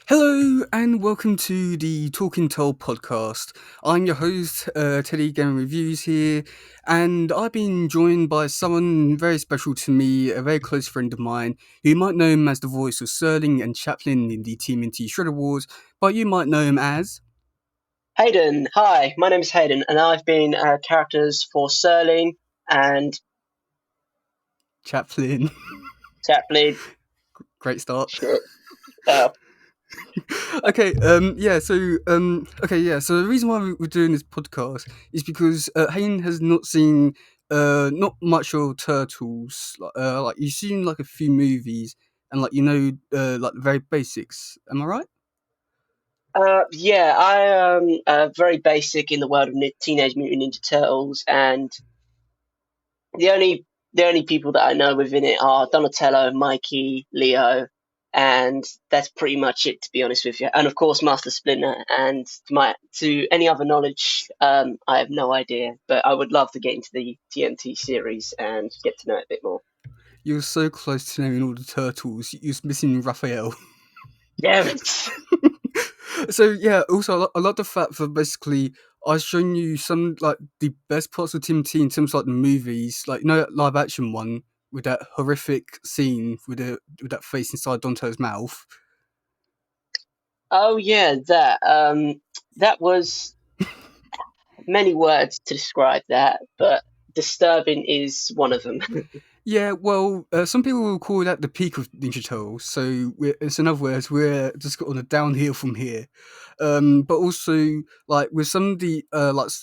Hello and welcome to the Talking Tell podcast. I'm your host, teddygaming Reviews here, and I've been joined by someone very special to me, a very close friend of mine, who you might know him as the voice of Serling and Chaplin in the tmnt Shredder Wars, but you might know him as Hayden, hi, my name is Hayden, and I've been characters for Serling and Chaplin. Chaplin. Great start. Shit. Uh, So the reason why we're doing this podcast is because Hayden has not seen not much of Turtles. Like you've seen like a few movies and like the very basics. Am I right? yeah, I am very basic in the world of Teenage Mutant Ninja Turtles, and the only the only people that I know within it are Donatello, Mikey, Leo, and that's pretty much it, to be honest with you. And of course, Master Splinter. And to any other knowledge, I have no idea. But I would love to get into the TNT series and get to know it a bit more. You're so close to knowing all the Turtles. You're missing Raphael. Damn it! So yeah, also I love the fact that basically I've shown you some like the best parts of Tim T in terms of like the movies, like that live action one with that horrific scene with that face inside Dante's mouth. Oh yeah, that was many words to describe that, but disturbing is one of them. Yeah, well, some people will call that the peak of Ninja Turtles. So it's in other words, we're just on a downhill from here. But also, like with some of the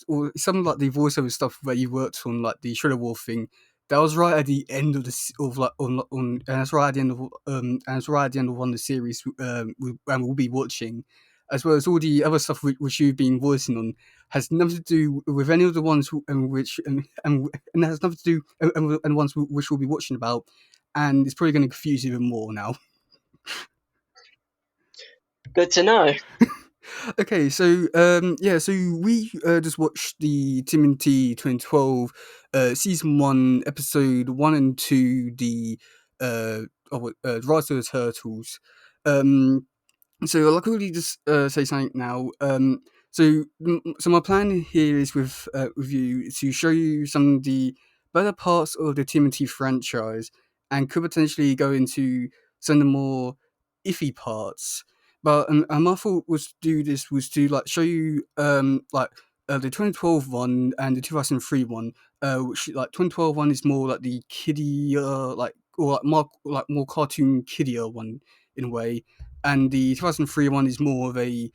or some of like the voiceover stuff where you worked on, like the Shredder Wolf thing, that was right at the end of of like on and that's right at the end of and it's right at the end of one of the series and we'll be watching, as well as all the other stuff which you've been voicing on has nothing to do with any of the ones and has nothing to do and ones which we'll be watching about, and it's probably going to confuse you even more now. Good to know. Okay, so so we just watched the TMNT 2012 season 1 episode 1 and 2, the Rise of the Turtles. Um, So I'll quickly just say something now. So my plan here is with you to show you some of the better parts of the TMNT franchise, and could potentially go into some of the more iffy parts. But my thought was to do this was to like show you the 2012 one and the 2003 one. Which like 2012 one is more like the kiddie like more cartoon kiddier one in a way, and the 2003 one is more of a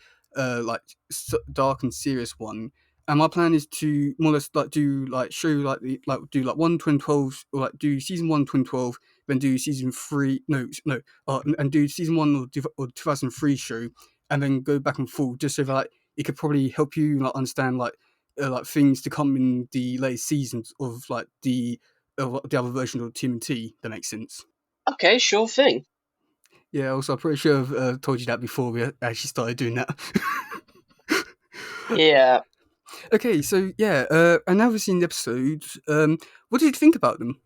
dark and serious one. And my plan is to more or less like do like show like the like do like 2012 or like do season 1 2012, then do season 3 and do season 1 or 2003 show, and then go back and forth just so that like, it could probably help you like understand like things to come in the latest seasons of the other version of TMT. That makes sense. Okay, sure thing. Yeah, also, I'm pretty sure I've told you that before we actually started doing that. Yeah. Okay, so yeah, and now we've seen the episodes. What did you think about them?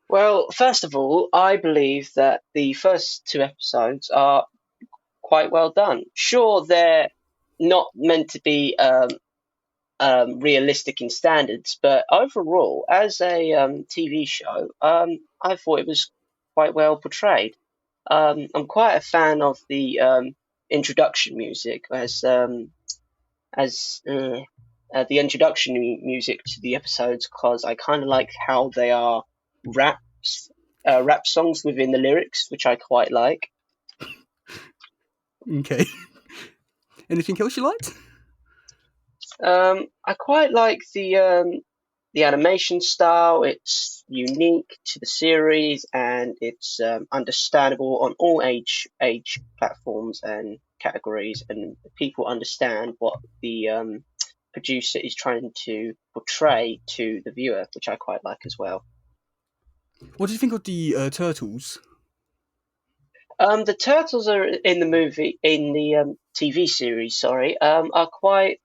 Well, first of all, I believe that the first two episodes are quite well done. Sure, they're not meant to be realistic in standards, but overall, as a TV show, I thought it was quite well portrayed. I'm quite a fan of the introduction music as the introduction music to the episodes, because I kind of like how they are rap songs within the lyrics, which I quite like. Okay. Anything else you liked? I quite like the animation style. It's unique to the series, and it's understandable on all age platforms and categories, and people understand what the producer is trying to portray to the viewer, which I quite like as well. What did you think of the turtles? The turtles are in the TV series. Sorry, are quite.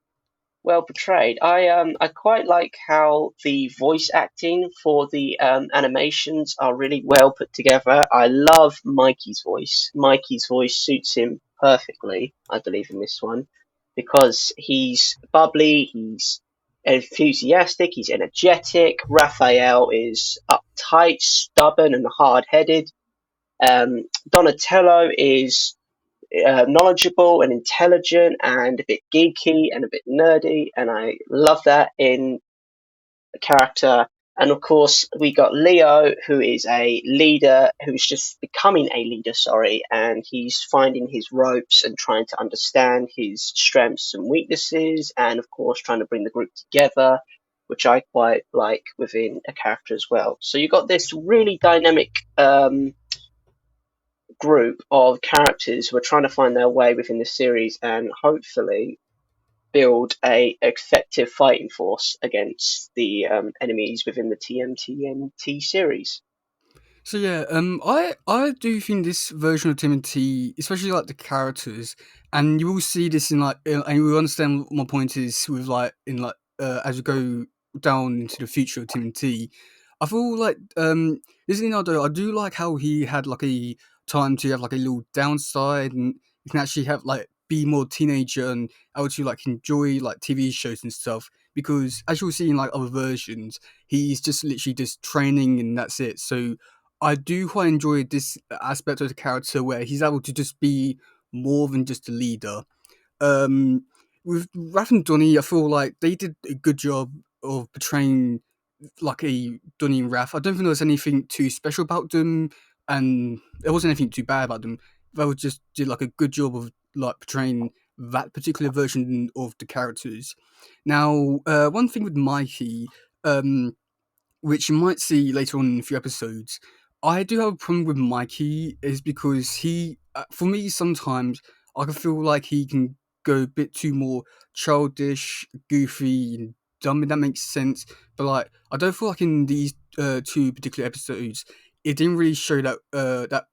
well portrayed. I quite like how the voice acting for the animations are really well put together. I love Mikey's voice. Mikey's voice suits him perfectly, I believe, in this one, because he's bubbly, he's enthusiastic, he's energetic. Raphael is uptight, stubborn, and hard headed. Donatello is knowledgeable and intelligent and a bit geeky and a bit nerdy, and I love that in a character. And of course, we got Leo, who is a leader, who's just becoming a leader, sorry, and he's finding his ropes and trying to understand his strengths and weaknesses, and of course, trying to bring the group together, which I quite like within a character as well. So you got this really dynamic group of characters who are trying to find their way within the series and hopefully build a effective fighting force against the enemies within the TMT series. So yeah, I do think this version of Timothy, especially like the characters, and you will see this in like, and you will understand what my point is with like in like as we go down into the future of Timothy. I feel like this Leonardo, I do like how he had like a time to have like a little downside, and you can actually have like be more teenager and able to like enjoy like TV shows and stuff. Because as you'll see in like other versions, he's just literally just training and that's it. So I do quite enjoy this aspect of the character where he's able to just be more than just a leader. Um, with Raph and Donnie, I feel like they did a good job of portraying like a Donnie and Raph. I don't think there was anything too special about them, and there wasn't anything too bad about them. They were just did like a good job of like portraying that particular version of the characters. Now, one thing with Mikey, which you might see later on in a few episodes. I do have a problem with Mikey is because he, for me, sometimes I can feel like he can go a bit too more childish, goofy, and dumb. If that makes sense. But like, I don't feel like in these two particular episodes, it didn't really show that,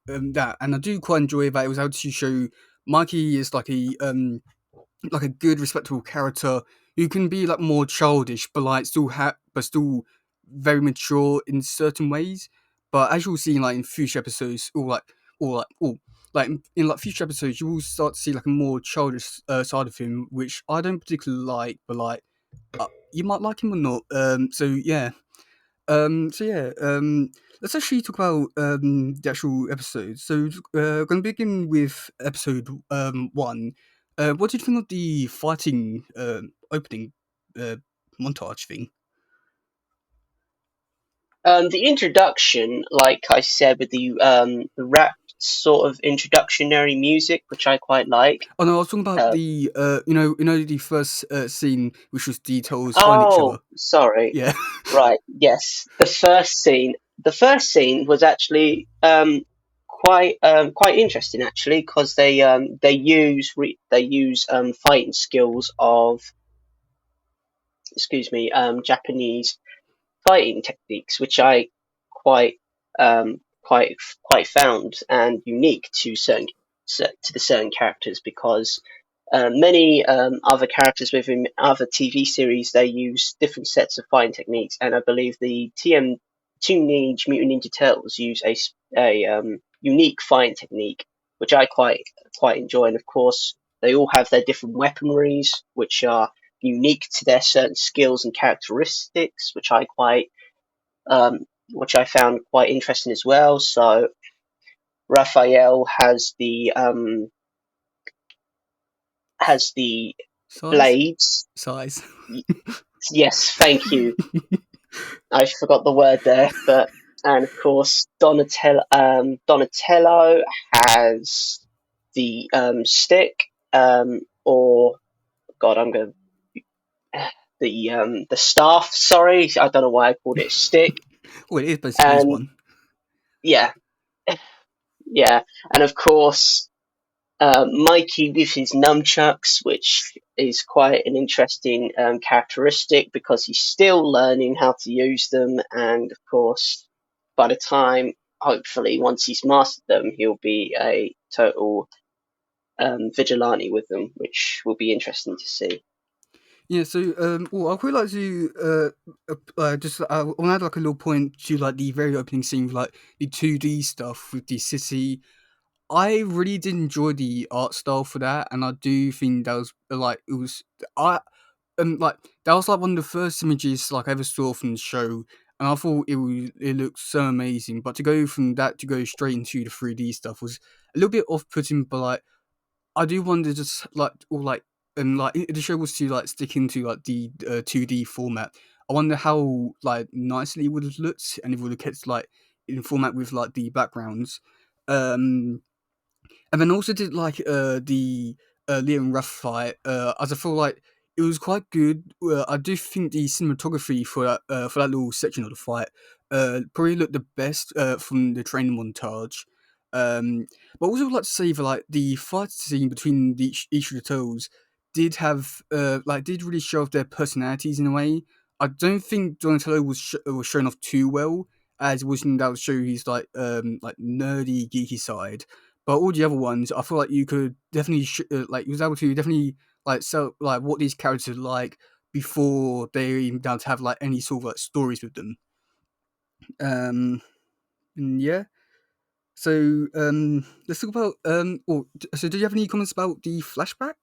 and I do quite enjoy that it was able to show Mikey is like a good, respectable character who can be like more childish, but like but still very mature in certain ways. But as you'll see, in, like in future episodes, like in like future episodes, you will start to see like a more childish side of him, which I don't particularly like. But like, you might like him or not. Let's actually talk about the actual episode. So, going to begin with episode 1. What did you think of the fighting opening uh, montage thing? The introduction, like I said, with the rap sort of introductionary music, which I quite like. Oh no, I was talking about Uh, the the first scene, which was details find each other. oh, sorry. Yeah. Right. Yes, the first scene. The first scene was actually quite interesting actually because they use fighting skills of Japanese fighting techniques, which I quite quite found and unique to to the certain characters because many other characters within other TV series they use different sets of fighting techniques, and I believe the Teenage Mutant Ninja Turtles use a unique fighting technique, which I quite enjoy. And of course, they all have their different weaponries, which are unique to their certain skills and characteristics, which I found quite interesting as well. So Raphael has the Size? blades. Size. Yes, thank you. I forgot the word there, but and of course Donatello has the stick, or God, I'm going the staff. Sorry, I don't know why I called it a stick. Well, it is basically is And one. yeah, yeah, and of course Mikey with his nunchucks, which is quite an interesting characteristic because he's still learning how to use them, and of course, by the time, hopefully, once he's mastered them, he'll be a total vigilante with them, which will be interesting to see. Yeah, so well, I quite like to just I want to add like a little point to like the very opening scene, with, like the 2D stuff with the city. I really did enjoy the art style for that, and I do think that was like it was I like that was like one of the first images like I ever saw from the show, and I thought it looked so amazing. But to go from that to go straight into the 3D stuff was a little bit off putting, but like I do wonder just like or like and like if the show was to like stick into like the 2D format. I wonder how like nicely it would have looked, and if it would have kept like in format with like the backgrounds. Um, and then also did like the Liam Ruff fight. As I feel like it was quite good. I do think the cinematography for that little section of the fight probably looked the best from the training montage. Um, but I also would like to say that like the fight scene between each of the turtles did have like did really show off their personalities in a way. I don't think Donatello was shown off too well, as it was that would show his like nerdy geeky side, but all the other ones, I feel like you could definitely like you was able to definitely like sell like what these characters are like before they even down to have like any sort of like stories with them. Um, and yeah. So let's talk about so do you have any comments about the flashback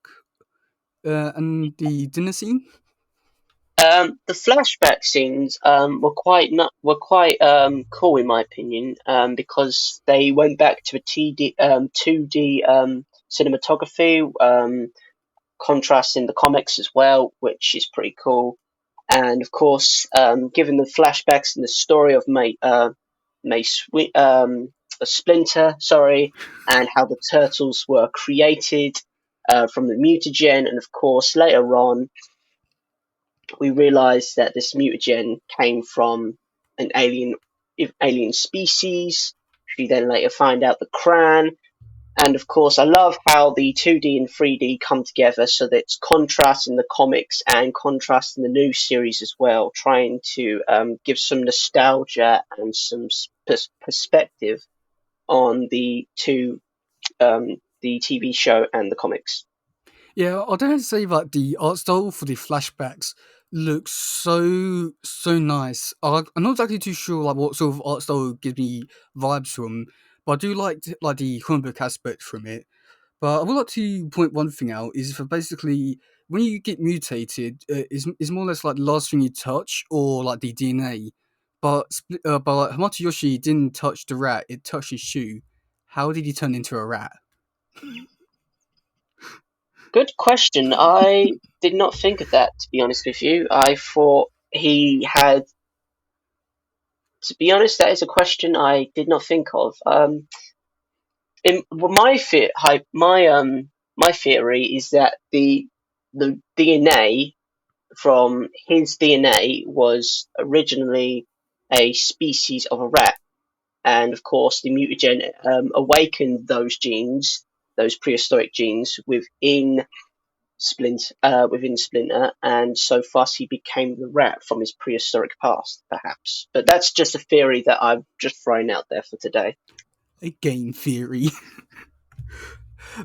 and the dinner scene? The flashback scenes were quite cool in my opinion, because they went back to a 2D cinematography, contrasting the comics as well, which is pretty cool. And of course, given the flashbacks and the story of May Splinter, sorry, and how the turtles were created from the mutagen, and of course later on we realize that this mutagen came from an alien species. We then later find out the Krang, and of course, I love how the 2D and 3D come together so that it's contrast in the comics and contrast in the new series as well, trying to give some nostalgia and some perspective on the TV show and the comics. Yeah, I don't have to say that the art style for the flashbacks looks so nice. I'm not exactly too sure like what sort of art style gives me vibes from, but I do like the comic book aspect from it. But I would like to point one thing out is for basically when you get mutated, is more or less like the last thing you touch or like the DNA. But like Hamato Yoshi didn't touch the rat; it touched his shoe. How did he turn into a rat? Good question. I did not think of that, to be honest with you. I thought he had. To be honest, that is a question I did not think of. Well, my theory is that the DNA from his DNA was originally a species of a rat, and of course the mutagen awakened those genes, those prehistoric genes within Splinter, and so thus he became the rat from his prehistoric past, perhaps. But that's just a theory that I've just thrown out there for today. A game theory.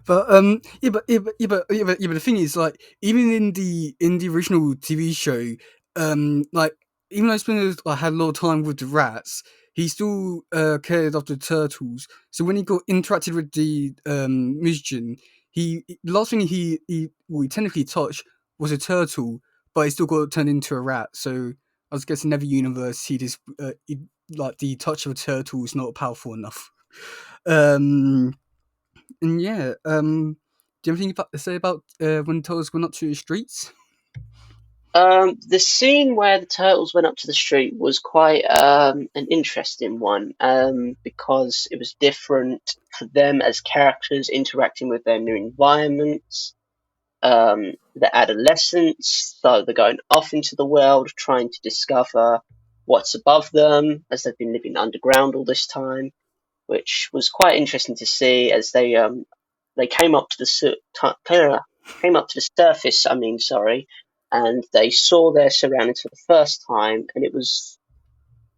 But the thing is, like, even in the original TV show, like, even though Splinter like, had a lot of time with the rats, he still cared of the turtles. So when he got interacted with the Mission, the last thing he technically touched was a turtle, but he still got turned into a rat. So I was guessing in every universe, like the touch of a turtle is not powerful enough. Um, and yeah, do you have anything to say about when turtles went up to the streets? The scene where the turtles went up to the street was quite an interesting one, because it was different for them as characters interacting with their new environments, their adolescence. So they're going off into the world, trying to discover what's above them, as they've been living underground all this time, which was quite interesting to see as they came up to came up to the surface. I mean, sorry, and they saw their surroundings for the first time, and it was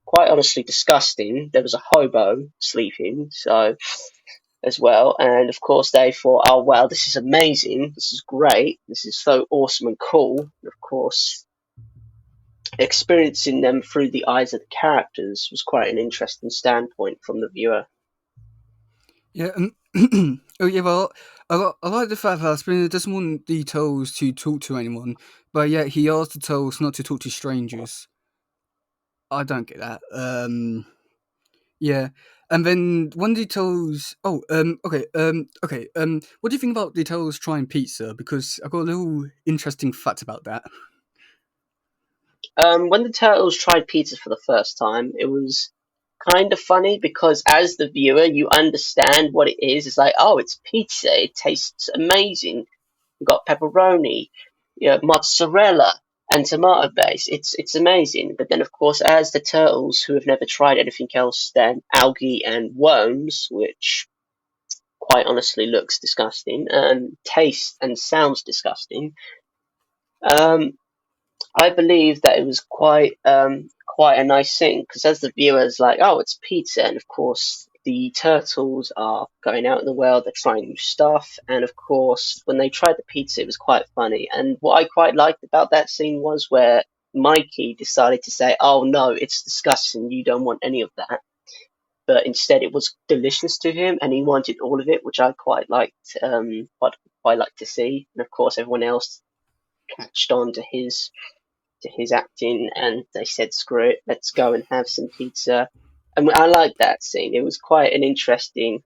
quite honestly disgusting. There was a hobo sleeping, so as well. And of course, they thought, oh, wow, this is amazing. This is great. This is so awesome and cool. And of course, experiencing them through the eyes of the characters was quite an interesting standpoint from the viewer. Yeah. Oh yeah. Well, I like the fact that Splinter doesn't want the Turtles to talk to anyone, but yet he asks the Turtles not to talk to strangers. I don't get that. Yeah. And then one details. Oh, okay. What do you think about details trying pizza? Because I got a little interesting fact about that. When the turtles tried pizza for the first time, it was kind of funny because as the viewer, you understand what it is. It's like, oh, it's pizza. It tastes amazing. We've got pepperoni, mozzarella, and tomato base. It's amazing. But then, of course, as the turtles who have never tried anything else than algae and worms, which quite honestly looks disgusting and tastes and sounds disgusting, um, I believe that it was quite a nice thing because as the viewer is like, oh, it's pizza, and of course the turtles are going out in the world, they're trying new stuff, and of course when they tried the pizza, it was quite funny. And what I quite liked about that scene was where Mikey decided to say, "Oh no, it's disgusting. You don't want any of that." But instead, it was delicious to him, and he wanted all of it, which I quite liked. Quite liked to see, and of course, everyone else catched on to his acting, and they said, "Screw it, let's go and have some pizza." And I liked that scene. It was quite an interesting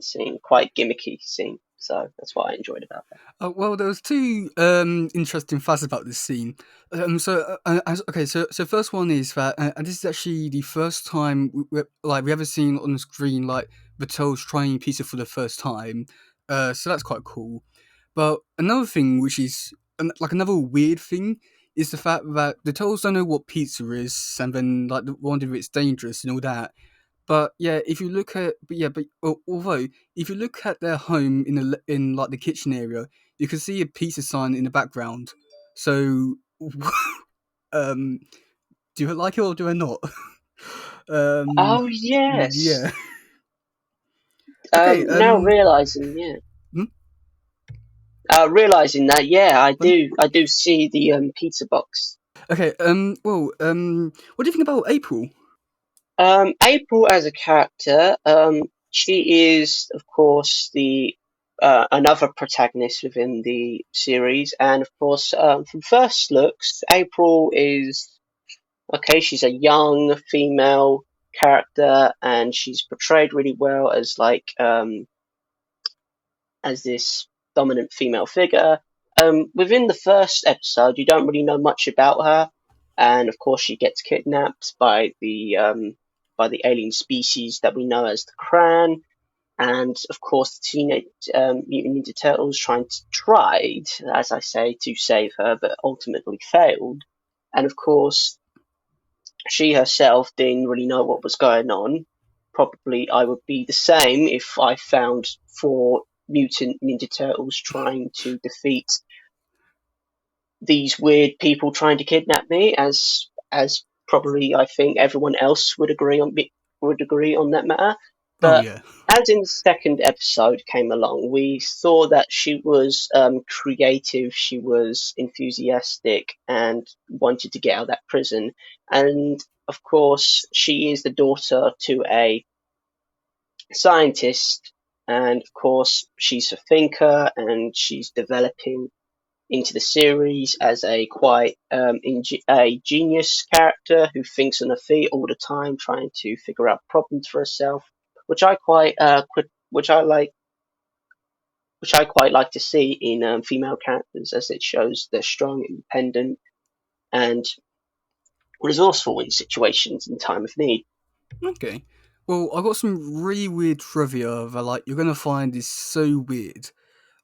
scene, quite gimmicky scene. So that's what I enjoyed about that. Well, there was two interesting facts about this scene. So first one is that, and this is actually the first time we ever seen on the screen like the Turtles trying pizza for the first time. So that's quite cool. But another thing, which is like another weird thing, is the fact that the Turtles don't know what pizza is, and then like wonder if it's dangerous and all that. But yeah, if you look at although if you look at their home in like the kitchen area, you can see a pizza sign in the background. So, um, do you like it or do I not? um, Oh yes. yeah. Okay. Now realizing, yeah, Hmm? realizing that, yeah, Pardon? I do see the pizza box. Okay. What do you think about April? April as a character, she is, of course, the another protagonist within the series, and of course, from first looks, April is okay. She's a young female character, and she's portrayed really well as this dominant female figure. Within the first episode, you don't really know much about her, and of course, she gets kidnapped by the alien species that we know as the Krang. And of course, the Teenage Mutant Ninja Turtles tried, as I say, to save her, but ultimately failed. And of course, she herself didn't really know what was going on. Probably I would be the same if I found four mutant Ninja Turtles trying to defeat these weird people trying to kidnap me, as probably I think everyone else would agree on that matter. Oh But yeah. as in the second episode came along, we saw that she was creative, she was enthusiastic, and wanted to get out of that prison. And of course, she is the daughter to a scientist, and of course, she's a thinker, and she's developing into the series as a quite a genius character who thinks on her feet all the time, trying to figure out problems for herself, which I quite which I quite like to see in female characters, as it shows they're strong, independent, and resourceful in situations in time of need. Okay. Well, I got some really weird trivia that like you're gonna find is so weird.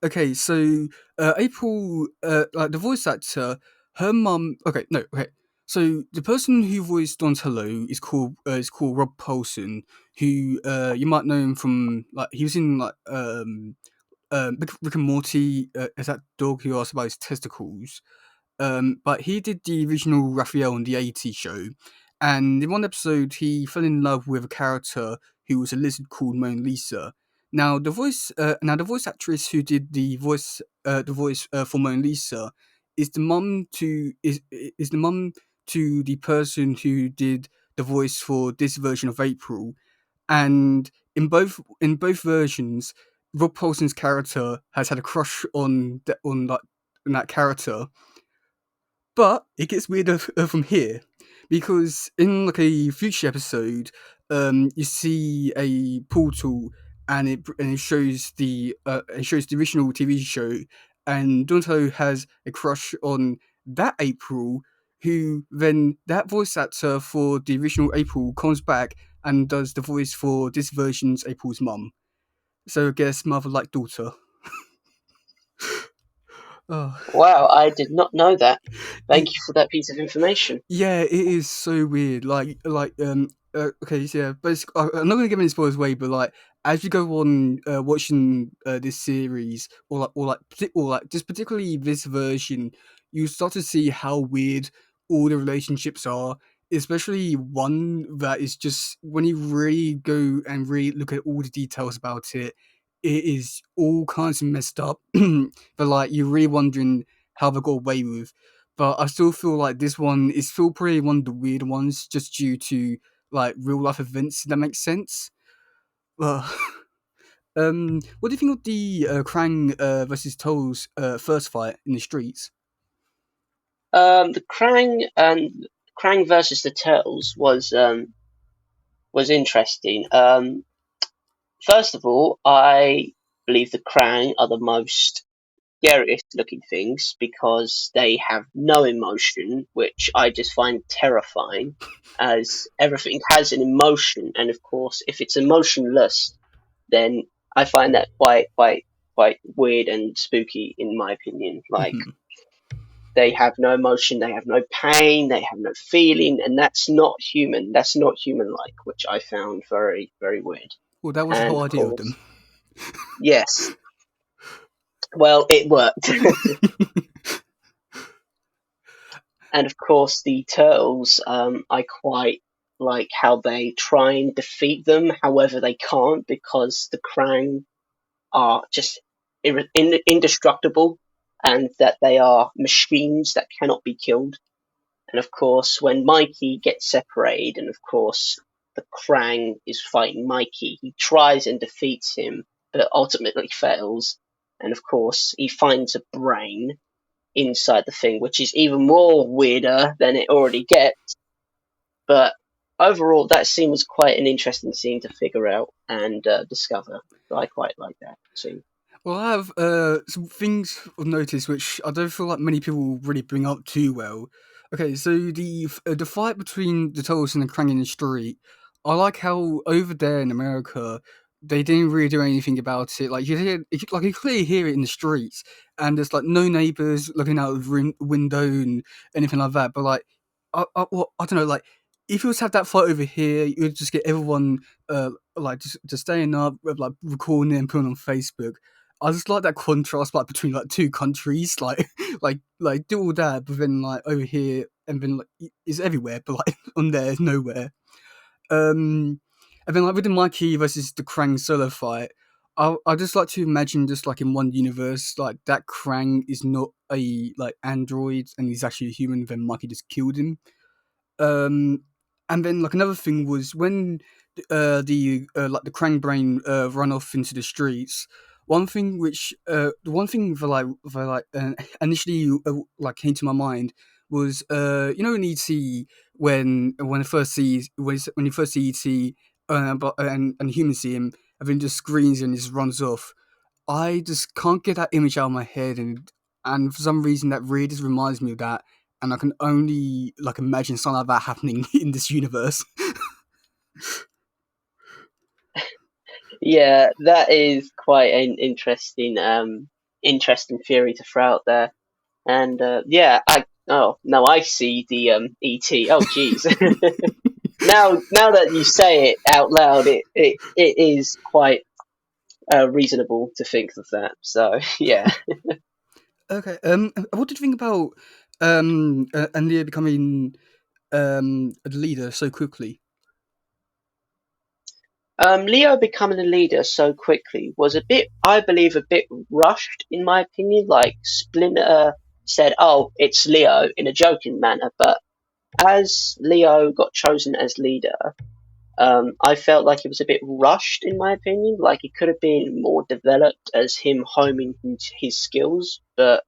Okay, so April, like the voice actor, her mum. Okay, no, okay. So the person who voiced Donatello is called Rob Paulson, who you might know him from like he was in like Rick and Morty as that dog who asked about his testicles. But he did the original Raphael on the '80s show, and in one episode he fell in love with a character who was a lizard called Mona Lisa, Now the voice actress who did the voice for Mona Lisa is the mum to is the mum to the person who did the voice for this version of April, and in both versions, Rob Paulson's character has had a crush on that character. But it gets weirder from here, because in like a future episode, you see a portal, and it shows the original TV show, and Donatello has a crush on that April, who then that voice actor for the original April comes back and does the voice for this version's April's mum. So I guess mother like daughter. Oh. Wow, I did not know that. Thank you for that piece of information. Yeah, it is so weird. Okay, so yeah, basically, I'm not gonna give any spoilers away, but like as you go on watching this series, or just particularly this version, you start to see how weird all the relationships are. Especially one that is just when you really go and really look at all the details about it, it is all kinds of messed up. But like you're really wondering how they got away with, but I still feel like this one is still probably one of the weird ones, just due to like real life events. If that makes sense. Uh, what do you think of the Krang versus Toes first fight in the streets? The Krang versus the Turtles was interesting. First of all, I believe the Krang are the most scariest looking things because they have no emotion, which I just find terrifying, as everything has an emotion, and of course, if it's emotionless, then I find that quite weird and spooky, in my opinion. Like, Mhm. they have no emotion, they have no pain, they have no feeling, and that's not human. That's not human like, which I found very, very weird. Well, that was the And whole of idea of them. course, yes, well, it worked. And of course, the turtles, I quite like how they try and defeat them. However, they can't because the Krang are just indestructible, and that they are machines that cannot be killed. And of course, when Mikey gets separated, and of course the Krang is fighting Mikey, he tries and defeats him, but ultimately fails. And of course, he finds a brain inside the thing, which is even more weirder than it already gets. But overall, that scene was quite an interesting scene to figure out and discover. I quite like that scene. Well, I have some things of notice which I don't feel like many people really bring up too well. Okay, so the fight between the Turtles and the Krang in the street, I like how over there in America they didn't really do anything about it. Like you clearly hear it in the streets, and there's like no neighbors looking out of the window and anything like that. But like, I don't know, like if you was to have that fight over here, you would just get everyone like just staying up, like recording it and putting it on Facebook. I just like that contrast, like between like two countries, like like do all that, but then like over here, and then like it's everywhere, but like on there, it's nowhere. Um, and then like with the Mikey versus the Krang solo fight, I just like to imagine just like in one universe, like that Krang is not a like android and he's actually a human. Then Mikey just killed him. Um, and then like another thing was when the like the Krang brain run off into the streets. The one thing that initially like came to my mind was you know in ET when it first sees when you first see ET and humans see him and then just screams and just runs off. I just can't get that image out of my head, and for some reason that really just reminds me of that, and I can only like imagine something like that happening in this universe. Yeah, that is quite an interesting theory to throw out there. And yeah, I see the ET. Oh, geez. Now that you say it out loud, it is quite reasonable to think of that. So yeah. Okay, what did you think about Anlia becoming the leader so quickly? Leo becoming a leader so quickly was a bit, I believe, a bit rushed in my opinion. Like Splinter said, "Oh, it's Leo" in a joking manner, but as Leo got chosen as leader, I felt like it was a bit rushed in my opinion. Like it could have been more developed as him homing his skills, but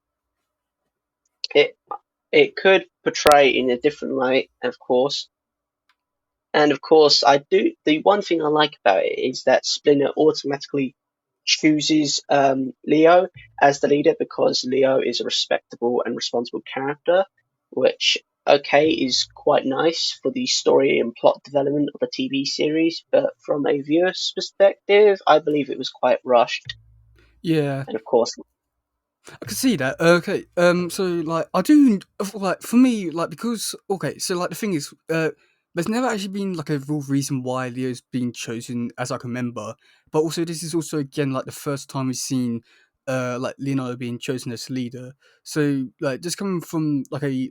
it it could portray in a different light, of course. And of course, I do. The one thing I like about it is that Splinter automatically chooses Leo as the leader because Leo is a respectable and responsible character, which okay is quite nice for the story and plot development of a TV series. But from a viewer's perspective, I believe it was quite rushed. Yeah, And of course, I can see that. Okay, so like I do like for me like because okay, so like the thing is, there's never actually been like a real reason why Leo's been chosen as like a member, but also this is also again like the first time we've seen like Leonardo being chosen as leader. So like just coming from like a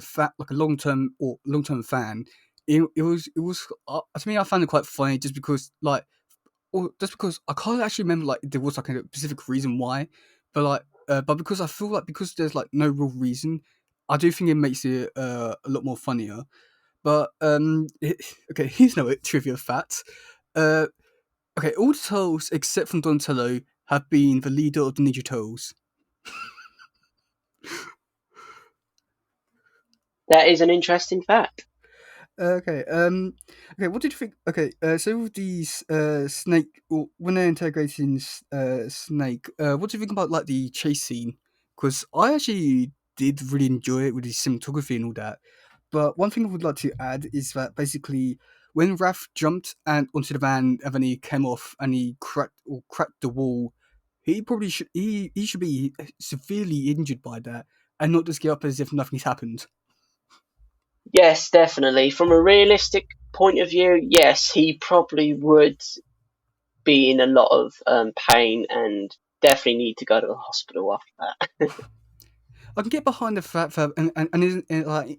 fat like a long term fan, it was to me I found it quite funny just because like well, just because I can't actually remember like there was like a specific reason why, but but because I feel like because there's like no real reason, I do think it makes it a lot more funnier. But okay, here's no trivia fact. Uh, okay, all the turtles except from Donatello have been the leader of the Ninja Turtles. that is an interesting fact. Okay. Okay. What did you think? Okay. So with these snake, or when they're integrating snake, what do you think about like the chase scene? Because I actually did really enjoy it with the cinematography and all that. But one thing I would like to add is that basically when Raph jumped and onto the van and then he came off and he cracked the wall, he probably he should be severely injured by that and not just get up as if nothing's happened. Yes, definitely. From a realistic point of view, yes, he probably would be in a lot of pain and definitely need to go to the hospital after that. I can get behind the fact that,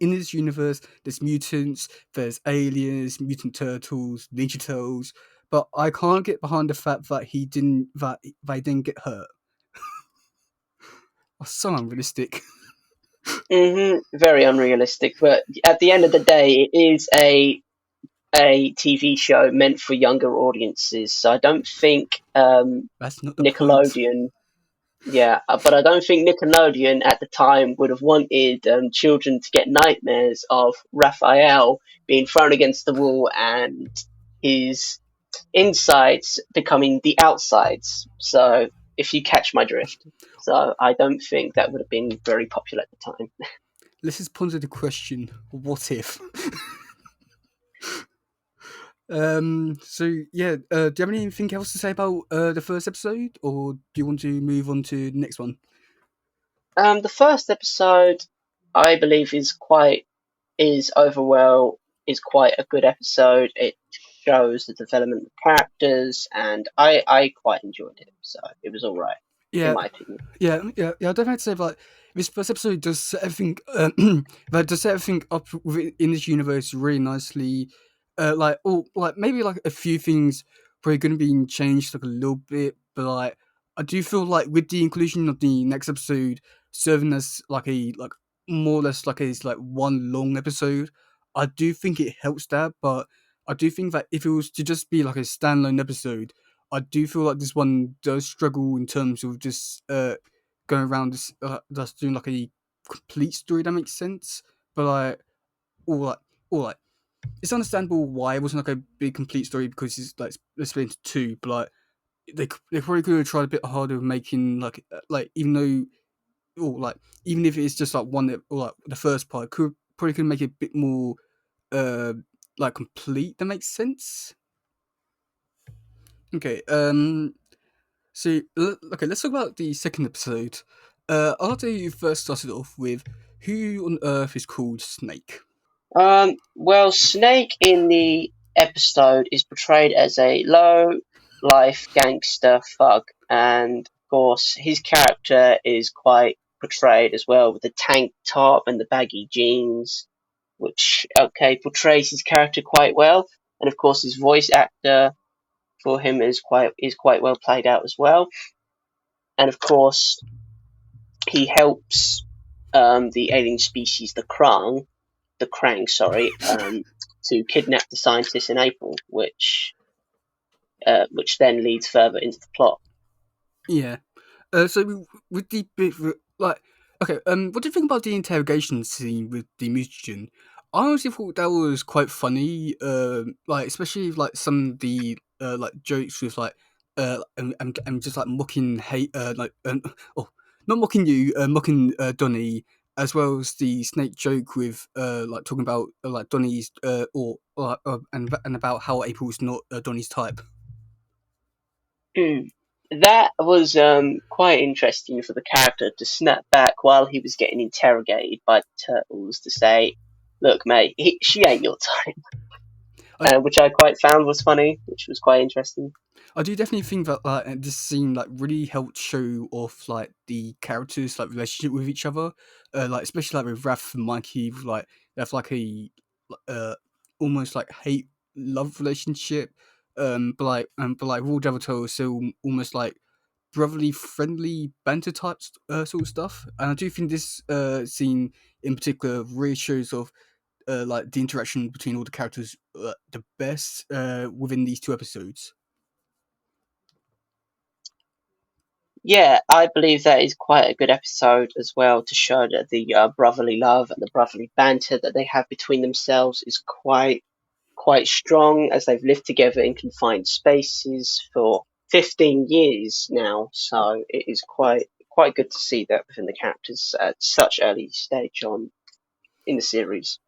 in this universe, there's mutants, there's aliens, mutant turtles, Ninja Turtles, but I can't get behind the fact that that he didn't get hurt. That's so unrealistic. Very unrealistic, but at the end of the day, it is a TV show meant for younger audiences. So I don't think That's not the point. Nickelodeon, yeah, but I don't think Nickelodeon at the time would have wanted children to get nightmares of Raphael being thrown against the wall and his insides becoming the outsides. So if you catch my drift. So I don't think that would have been very popular at the time. Let's just ponder the question: what if? So yeah, do you have anything else to say about the first episode, or do you want to move on to the next one? The first episode, I believe, is overall is quite a good episode. It shows the development of characters, and I quite enjoyed it. So it was all right, in Yeah, my opinion. yeah. I don't have to say like this first episode does set everything, that does set everything up in this universe really nicely. Like maybe like a few things probably going to be changed like a little bit, but like I do feel like with the inclusion of the next episode serving as like a like more or less like a like one long episode, I do think it helps that. But I do think that if it was to just be like a standalone episode, I do feel like this one does struggle in terms of just going around just doing like a complete story that makes sense. But like, all like, all like, it's understandable why it wasn't like a big complete story because it's like split into two. But like, they probably could have tried a bit harder making like even though or like even if it's just like or like the first part could make it a bit more uh like complete that makes sense. Okay, so, okay, let's talk about the second episode. After you first started off with who on earth is called Snake? Well, Snake in the episode is portrayed as a low life gangster thug, and of course, his character is quite portrayed as well with the tank top and the baggy jeans, which, okay, portrays his character quite well. And of course, his voice actor. for him is quite well played out as well. And of course, he helps the alien species, the Krang, sorry, to kidnap the scientists in April, which then leads further into the plot. Yeah. So with the bit like, okay, what do you think about the interrogation scene with the mutagen? I honestly thought that was quite funny. Like especially like some of the like jokes with like I'm just like mocking hate like oh, not mocking you, mocking Donny, as well as the snake joke with like talking about like Donny's and about how April's not Donny's type. Mm. That was quite interesting for the character to snap back while he was getting interrogated by the turtles to say, "Look, mate, she ain't your type," I, which I quite found was funny, which was quite interesting. I do definitely think that like this scene like really helped show off like the characters like relationship with each other, like especially like with Raph and Mikey, like they have like a uh almost like hate love relationship, but like Raw Devil Tale is still almost like brotherly friendly banter type sort of stuff, and I do think this scene in particular really shows off like the interaction between all the characters the best within these two episodes. Yeah, I believe that is quite a good episode as well to show that the brotherly love and the brotherly banter that they have between themselves is quite strong as they've lived together in confined spaces for 15 years now. So it is quite good to see that within the characters at such early stage on in the series.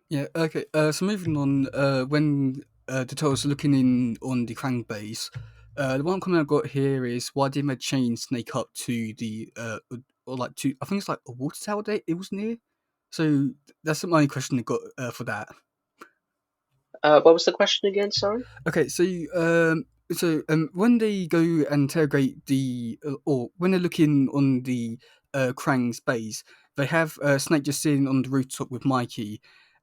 Yeah, okay. So moving on, when the turtles are looking in on the Krang base, the one comment I've got here is why didn't they chain Snake up to the or like to I think it's like a water tower that it was near. So that's my only question I got for that. What was the question again? Sorry. Okay, when they go and interrogate the or when they're looking on the Krang's base, they have Snake just sitting on the rooftop with Mikey.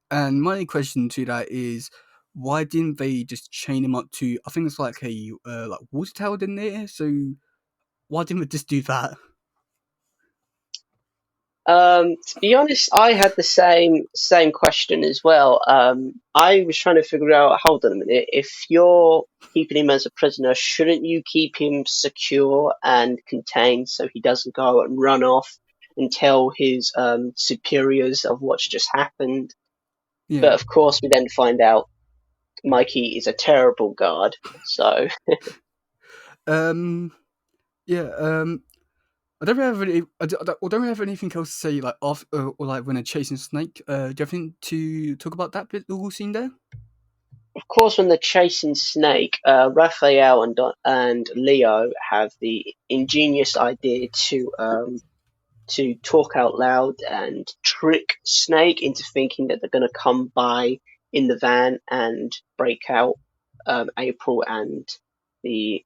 And my question to that is, why didn't they just chain him up to? I think it's like a like water tower in there. So why didn't they just do that? To be honest, I had the same question as well. I was trying to figure out. Hold on a minute. If you're keeping him as a prisoner, shouldn't you keep him secure and contained so he doesn't go and run off and tell his superiors of what's just happened? But Yeah. of course, we then find out Mikey is a terrible guard. So Um. Yeah. I don't really have any. I don't really have anything else to say like off or like when they're chasing Snake. Do you have anything to talk about that bit little scene there? of course, when they're chasing Snake, Raphael and Leo have the ingenious idea to talk out loud and trick Snake into thinking that they're going to come by in the van and break out April and the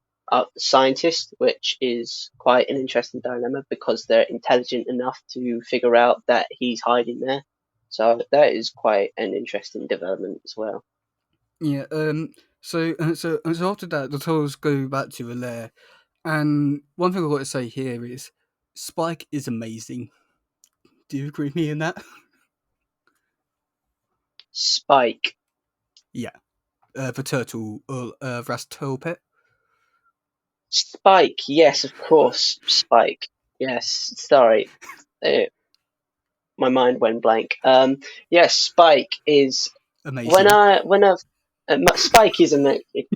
scientist, which is quite an interesting dilemma because they're intelligent enough to figure out that he's hiding there. So that is quite an interesting development as well. Yeah. So after that, the turtles go back to the lair, and one thing I've got to say here is Spike is amazing. Do you agree with me in that? Spike. Yeah. The turtle, Ras Turtle Pet. Spike, yes, of course, Spike. Yes, sorry. Uh, my mind went blank. Yes, Spike is Amazing. when I've Spike is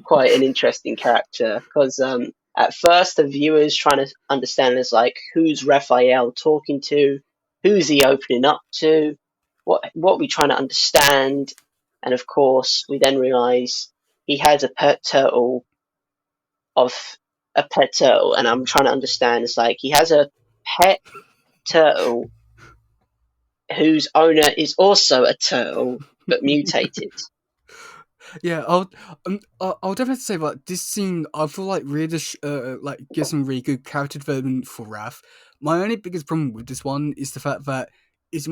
quite an interesting character because at first the viewers trying to understand is like who's Raphael talking to, who's he opening up to, what we trying to understand, and of course we then realise he has of a pet turtle, and I'm trying to understand. It's like he has a pet turtle whose owner is also a turtle but mutated. Yeah, I'll definitely say like this scene. I feel like really like gives some really good character development for Raph. My only biggest problem with this one is the fact that it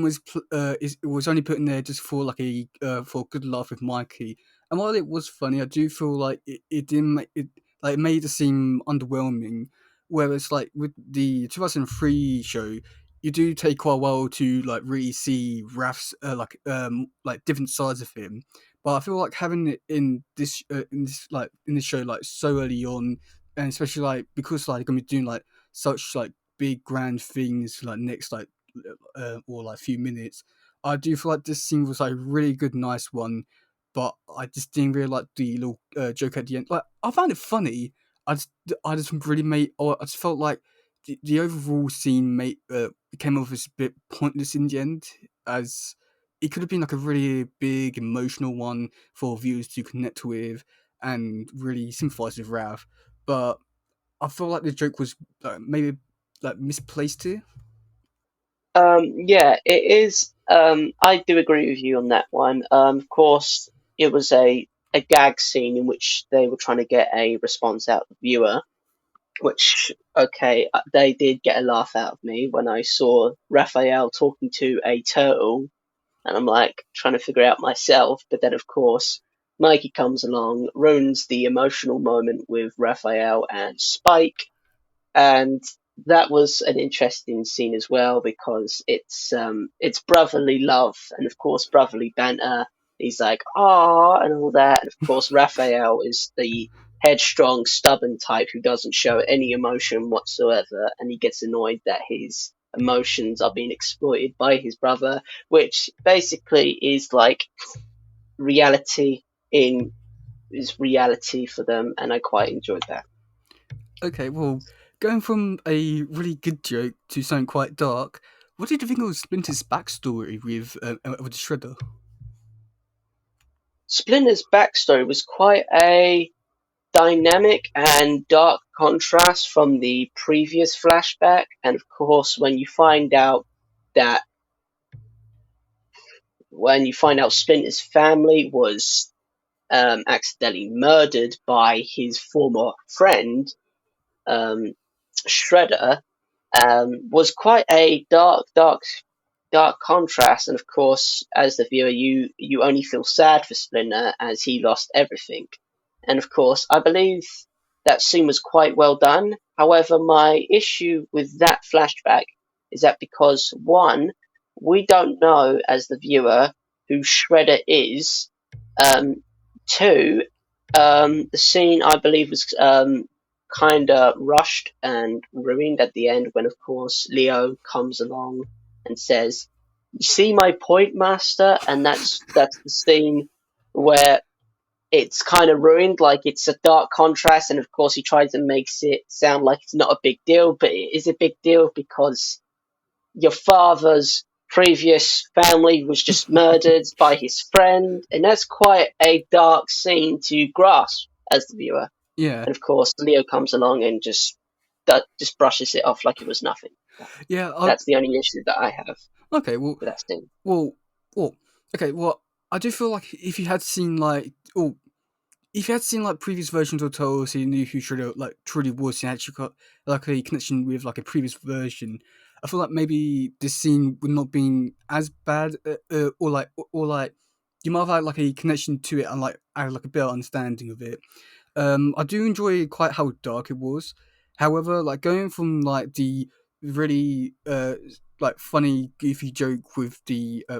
was only put in there just for like a for a good laugh with Mikey. And while it was funny, I do feel like it didn't make it. like it made it seem underwhelming. Whereas like with the 2003 show, you do take quite a while to like really see Raph's like different sides of him. But I feel like having it in this show like so early on, and especially like because like gonna be doing like such like big grand things like next like or like few minutes. I do feel like this scene was like a really good, nice one, but I just didn't really like the little joke at the end. Like I found it funny. I just really made. Or I just felt like the overall scene came off as a bit pointless in the end, as it could have been like a really big emotional one for viewers to connect with and really sympathize with Raph. But I feel like the joke was maybe like misplaced here. Yeah, it is. I do agree with you on that one. Of course, it was a gag scene in which they were trying to get a response out of the viewer, which, okay, they did get a laugh out of me when I saw Raphael talking to a turtle, and I'm like trying to figure out myself. But then, of course, Mikey comes along, ruins the emotional moment with Raphael and Spike, and that was an interesting scene as well because it's brotherly love and of course brotherly banter. He's like ah and all that, and of course Raphael is the headstrong, stubborn type who doesn't show any emotion whatsoever, and he gets annoyed that his emotions are being exploited by his brother, which basically is like reality in is reality for them, and I quite enjoyed that. Okay, well, going from a really good joke to something quite dark, what did you think of Splinter's backstory with the Shredder? Splinter's backstory was quite a dynamic and dark contrast from the previous flashback. And of course, that when you find out Splinter's family was accidentally murdered by his former friend, um, Shredder, was quite a dark contrast. And of course, as the viewer, you only feel sad for Splinter as he lost everything. And of course, I believe that scene was quite well done. However, my issue with that flashback is that because one, we don't know as the viewer who Shredder is. Um, Two, the scene I believe was kind of rushed and ruined at the end when, of course, Leo comes along and says, "You see my point, Master?" And that's the scene where it's kind of ruined. Like it's a dark contrast, and of course he tries and makes it sound like it's not a big deal, but it is a big deal because your father's previous family was just murdered by his friend, and that's quite a dark scene to grasp as the viewer. Yeah, And of course, Leo comes along and just brushes it off like it was nothing. yeah. That's the only issue that I have Okay, well, with that scene. well, well. Okay, well, I do feel like if you had seen like, oh, if you had seen like previous versions of Turtles, so you knew who Shredder like truly was, and actually got like a connection with like a previous version, I feel like maybe this scene would not been as bad, or like you might have had like a connection to it and like had like a better understanding of it. I do enjoy quite how dark it was. However, like going from like the really like funny goofy joke with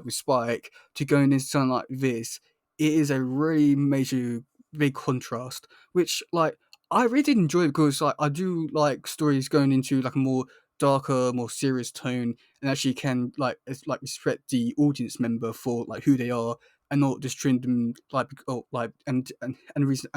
Spike to going into something like this, it is a really major big contrast. Which like I really did enjoy it because like I do like stories going into like a more darker, more serious tone, and actually can like respect the audience member for like who they are and not just treat them like like and reason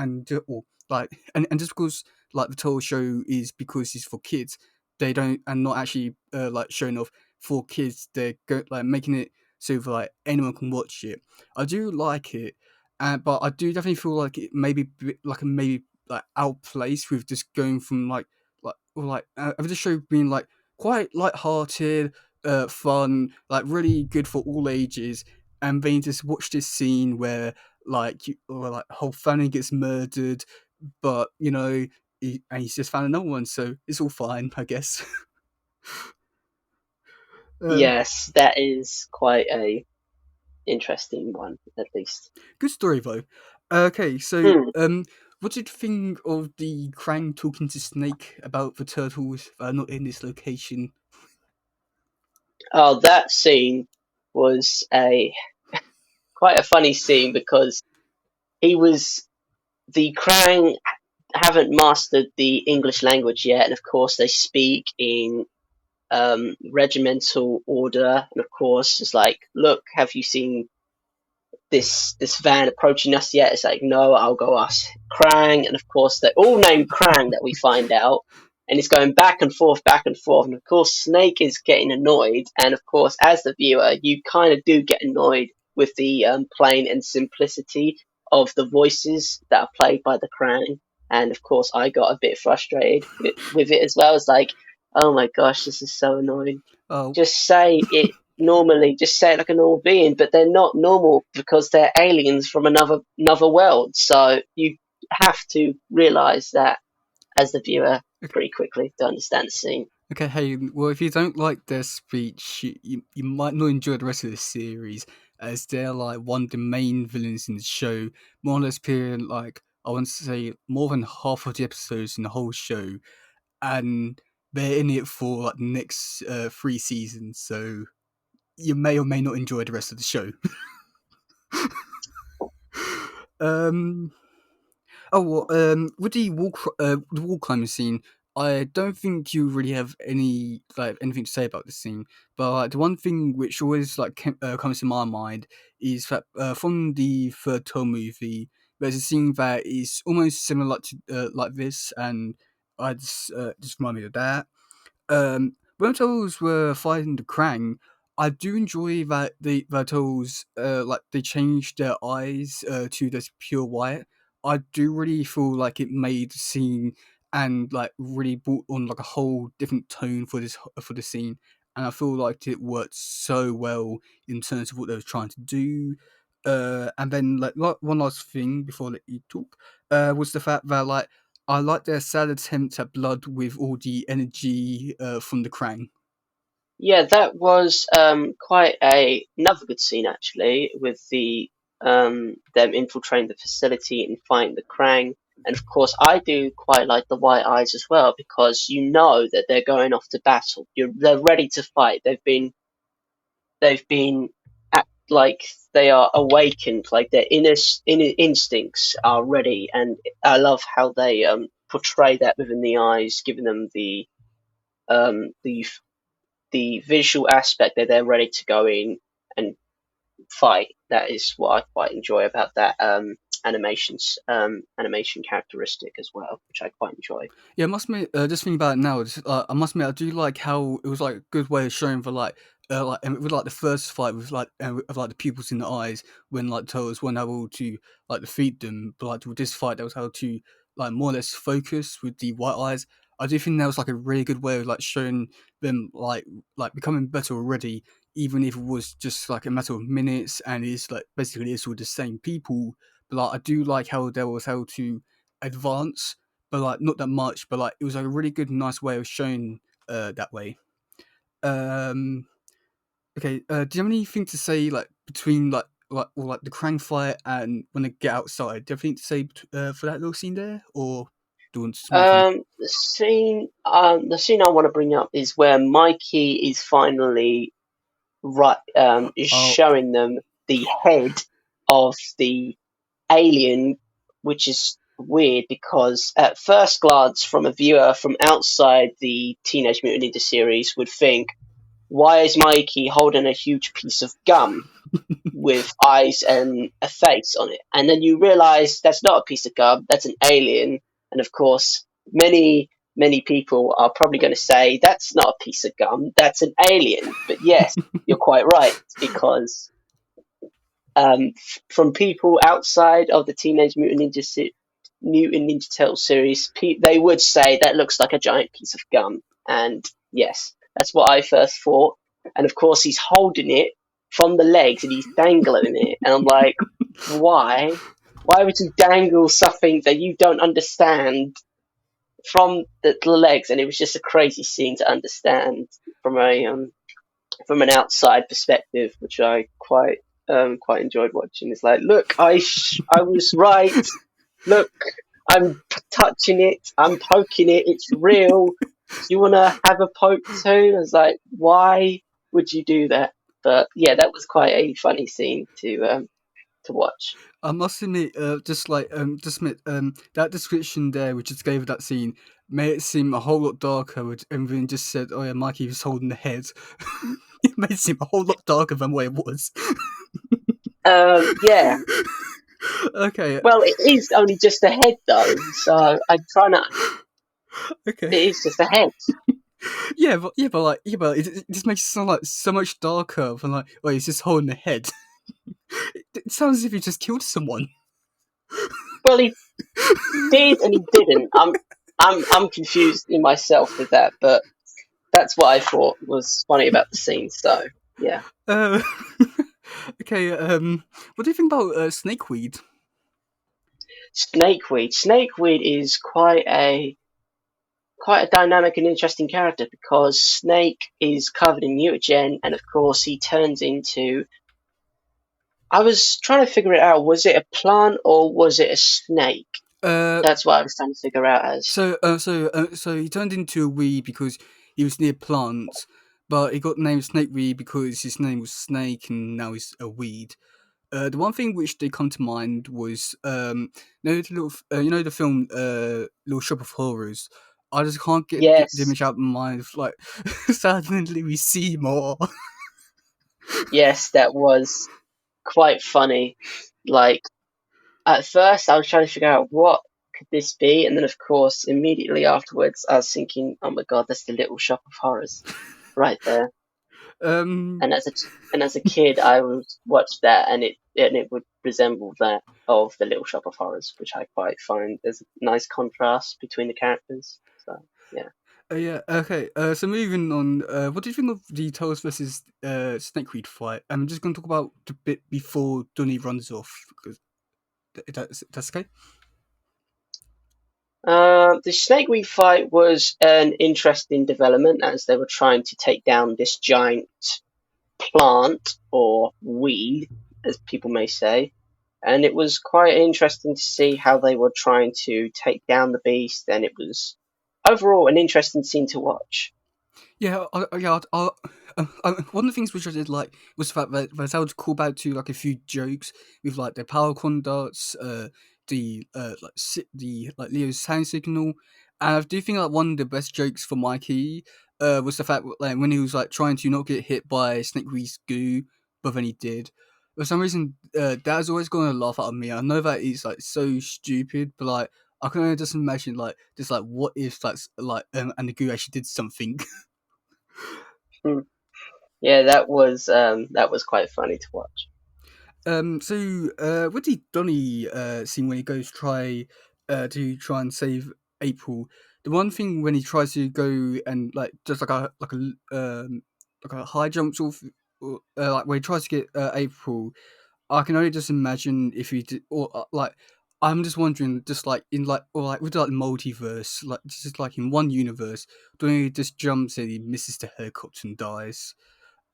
or like and just because like the total show is because it's for kids, they don't and not actually like showing off for kids. They're like making it so that like anyone can watch it. I do like it, but I do definitely feel like it maybe maybe like outplaced with just going from of the show being like quite light-hearted, fun, like really good for all ages, and then just watch this scene where like whole family gets murdered, but and he's just found another one, so it's all fine, I guess. um, Yes, that is quite a interesting one, at least. Good story though. Okay, so Hmm. what did you think of the Krang talking to Snake about the turtles that are not in this location? Oh, that scene was a quite a funny scene because he was the Krang haven't mastered the English language yet, and of course they speak in regimental order. And of course, it's like, look, have you seen this van approaching us yet? It's like, no, I'll go ask Krang, and of course they're all named Krang that we find out, and it's going back and forth, and of course Snake is getting annoyed, and of course as the viewer you kind of do get annoyed with the plain and simplicity of the voices that are played by the Krang, and of course I got a bit frustrated with it as well. It's like, oh my gosh, this is so annoying. Oh, Just say it normally, just say it like a normal being, but they're not normal because they're aliens from another world. So you have to realize that as the viewer pretty quickly to understand the scene. okay, hey, well, if you don't like their speech, you might not enjoy the rest of the series, as they're like one of the main villains in the show, more or less appearing like, I want to say, more than half of the episodes in the whole show, and they're in it for like the next 3 seasons, so you may or may not enjoy the rest of the show. um, Oh, well, with the wall climbing scene, I don't think you really have anything to say about this scene. But the one thing which always comes to my mind is that from the third Toll movie, there's a scene that is almost similar like this, and I just remind me of that. When turtles were fighting the Krang, I do enjoy that the turtles like they changed their eyes to this pure white. I do really feel like it made the scene and like really brought on like a whole different tone for the scene, and I feel like it worked so well in terms of what they were trying to do. And then one last thing before I let you talk was the fact that like I like their sad attempt at blood with all the energy from the Krang. Yeah, that was quite another good scene actually, with them infiltrating the facility and fighting the Krang. And of course, I do quite like the white eyes as well because you know that they're going off to battle. They're ready to fight. They've been like they are awakened, like their inner instincts are ready, and I love how they portray that within the eyes, giving them um, the the visual aspect that they're ready to go in and fight. That is what I quite enjoy about that animation characteristic as well, which I quite enjoy. Yeah, I must admit, just thinking about it now, I must admit, I do like how it was like a good way of showing for and with like the first fight with of like the pupils in the eyes when like Turtles weren't able to like defeat them, but like with this fight, they was able to like more or less focus with the white eyes. I do think that was like a really good way of like showing them like becoming better already, even if it was just like a matter of minutes, and it's like basically it's all the same people. But like I do like how they was able to advance, but like not that much. But like it was like a really good, nice way of showing that way. Um, okay, do you have anything to say like between like the Krang fight and when they get outside? Do you have anything to say for that little scene there, or do you want to move on? The scene I want to bring up is where Mikey is finally right, is Oh, showing them the head of the alien, which is weird because at first glance, from a viewer from outside the Teenage Mutant Ninja series, would think, why is Mikey holding a huge piece of gum with eyes and a face on it? And then you realize that's not a piece of gum, that's an alien. And of course, many people are probably going to say that's not a piece of gum, that's an alien. But yes, you're quite right because from people outside of the Teenage Mutant Ninja Turtles series, they would say that looks like a giant piece of gum. And yes, that's what I first thought. And of course, he's holding it from the legs and he's dangling it. And I'm like, why? Why would you dangle something that you don't understand from the legs? And it was just a crazy scene to understand from an outside perspective, which I quite enjoyed watching. It's like, look, I was right. Look. touching it, I'm poking it, it's real. Do you want to have a poke too? I was like, why would you do that? But yeah, that was quite a funny scene to watch. I must admit, just admit, that description there, which just gave that scene, made it seem a whole lot darker. Which everyone just said, "Oh yeah, Mikey was holding the head." It made it seem a whole lot darker than what it was. Yeah. Okay, Well, it is only just a head though, so I try not. okay, It is just a head. but it just makes it sound like so much darker than like, oh, he's just holding the head. It sounds as if he just killed someone. Well, he did and he didn't. I'm confused in myself with that, but that's what I thought was funny about the scene. So yeah, Uh, okay, what do you think about snakeweed? Snakeweed. Snakeweed is quite a dynamic and interesting character because Snake is covered in mutagen, and of course he turns into. I was trying to figure it out. Was it a plant or was it a snake? Uh, That's what I was trying to figure out as. so he turned into a weed because he was near plants, but he got named Snakeweed because his name was Snake, and now he's a weed. The one thing which they come to mind was you know the film Little Shop of Horrors. I just can't get the Yes, image out of my mind. Of, like suddenly we see more. yes, that was quite funny. Like at first, I was trying to figure out what could this be, and then of course, immediately afterwards, I was thinking, "Oh my god, that's the Little Shop of Horrors right there." um, And as a kid, I would watch that, and it would resemble that of the Little Shop of Horrors, which I quite find there's a nice contrast between the characters. So yeah. yeah, okay. So moving on, what do you think of the Tails versus Snakeweed fight? I'm just going to talk about the bit before Donnie runs off because that's okay. The snakeweed fight was an interesting development as they were trying to take down this giant plant or weed, as people may say. And it was quite interesting to see how they were trying to take down the beast, and it was overall an interesting scene to watch. Yeah, one of the things which I did like was the fact that they was able to call back to like a few jokes with like the power conducts, the like Leo's sound signal, and I do think like one of the best jokes for Mikey was the fact like when he was like trying to not get hit by Snakeweed's goo, but then he did. For some reason, Dad's always going to laugh at me. I know that he's like so stupid, but like I can only just imagine like just like what if and the goo actually did something. Hmm. Yeah, that was quite funny to watch. With the Donny scene when he goes to try and save April, the one thing when he tries to go and like just like a high jump sort of, like when he tries to get April, I can only just imagine if he did or like. I'm just wondering, just like in like or like with like multiverse, like just like in one universe, Donny just jumps and he misses the helicopter and dies.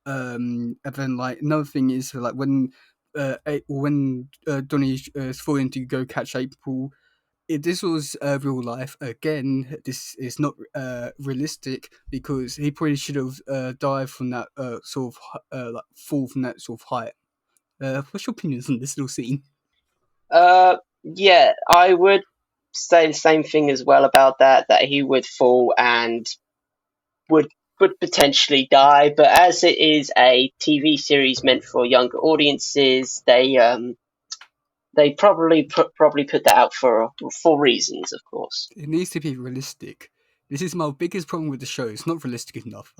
And then like another thing is like when Donnie is falling to go catch April. If this was real life again, this is not realistic because he probably should have died from that like fall from that sort of height. What's your opinions on this little scene? Yeah, I would say the same thing as well about that. That he would fall and would would potentially die. But as it is a TV series meant for younger audiences, they probably put that out for reasons, of course. It needs to be realistic. This is my biggest problem with the show. It's not realistic enough.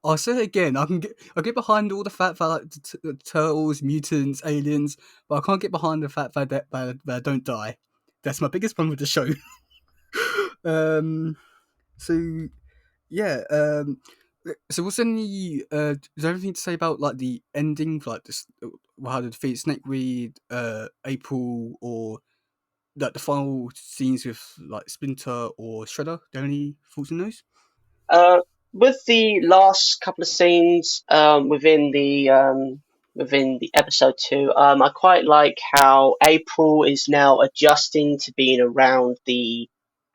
I'll say it again. I'll get behind all the fact that like, the turtles, mutants, aliens, but I can't get behind the fact that I don't die. That's my biggest problem with the show. um. So yeah. So what's any? Is there anything to say about like the ending, like this, how to defeat Snakeweed, April, or like the final scenes with like Splinter or Shredder? Do you have any thoughts on those? Uh, with the last couple of scenes within the within the episode 2. I quite like how April is now adjusting to being around the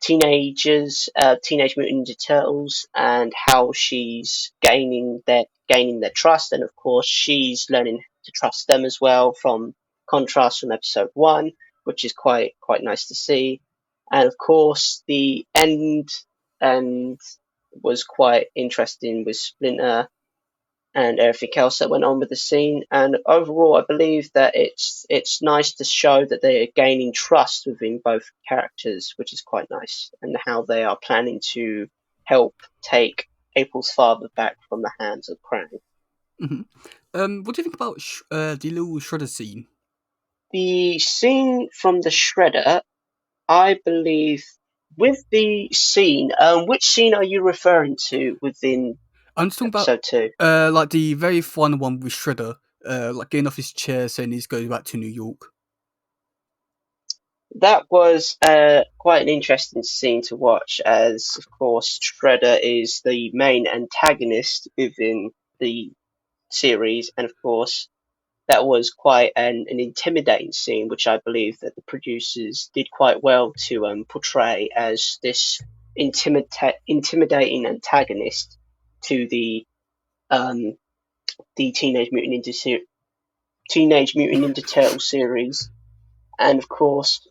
Teenage Mutant Ninja Turtles, and how she's gaining their trust, and of course she's learning to trust them as well. From contrast from episode 1, which is quite nice to see, and of course the end and was quite interesting with Splinter and everything else that went on with the scene. And overall, I believe that it's nice to show that they are gaining trust within both characters, which is quite nice, and how they are planning to help take April's father back from the hands of Krang. Hmm. What do you think about the little Shredder scene? The scene from the Shredder, I believe, with the scene, which scene are you referring to within I'm just talking about episode 2? like the very final one with Shredder, like getting off his chair saying he's going back to New York. That was quite an interesting scene to watch, as of course Shredder is the main antagonist within the series, and of course that was quite an intimidating scene, which I believe that the producers did quite well to portray as this intimidating antagonist to um, the Teenage Mutant Ninja Turtle series, and of course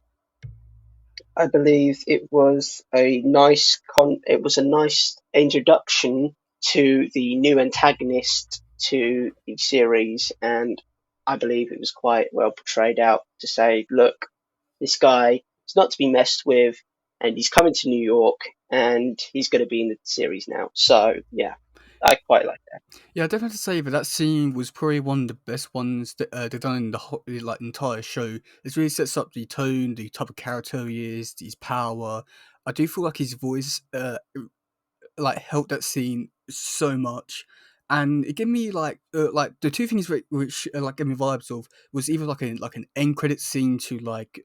I believe it was a nice introduction to the new antagonist to the series, and I believe it was quite well portrayed out to say, look, this guy is not to be messed with, and he's coming to New York, and he's going to be in the series now. So yeah, I quite like that. Yeah, I definitely have to say that that scene was probably one of the best ones that they've done in the whole, like entire show. It really sets up the tone, the type of character he is, his power. I do feel like his voice like helped that scene so much, and it gave me like the two things which like gave me vibes of was either like an end credit scene to like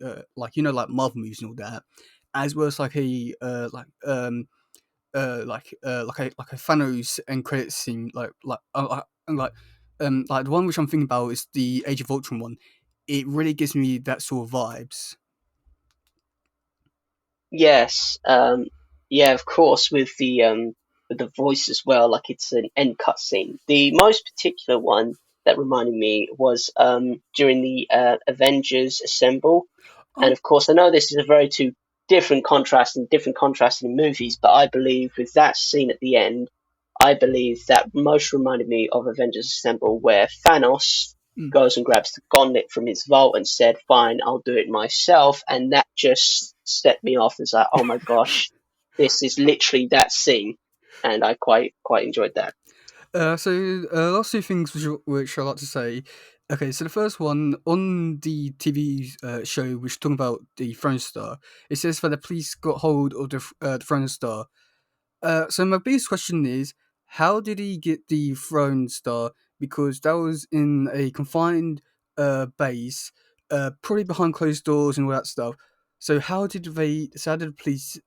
you know like Marvel movies and all that, as well as like a like a Thanos end credit scene, like the one which I'm thinking about is the Age of Ultron one. It really gives me that sort of vibes. Yes, yeah, of course, with the voice as well, like it's an end cutscene. The most particular one that reminded me was during the Avengers Assemble, and Oh, of course, I know this is a very two different contrasting movies, but I believe with that scene at the end, I believe that most reminded me of Avengers Assemble, where Thanos mm. goes and grabs the gauntlet from his vault and said, "Fine, I'll do it myself," and that just set me off. It's like, oh my gosh, this is literally that scene, and I quite enjoyed that. Last two things which I like to say. Okay, so the first one on the TV show, which is talking about the Throne Star, it says that the police got hold of the Throne Star. So my biggest question is, how did he get the Throne Star? Because that was in a confined base, probably behind closed doors and all that stuff. So how did they? So how did the police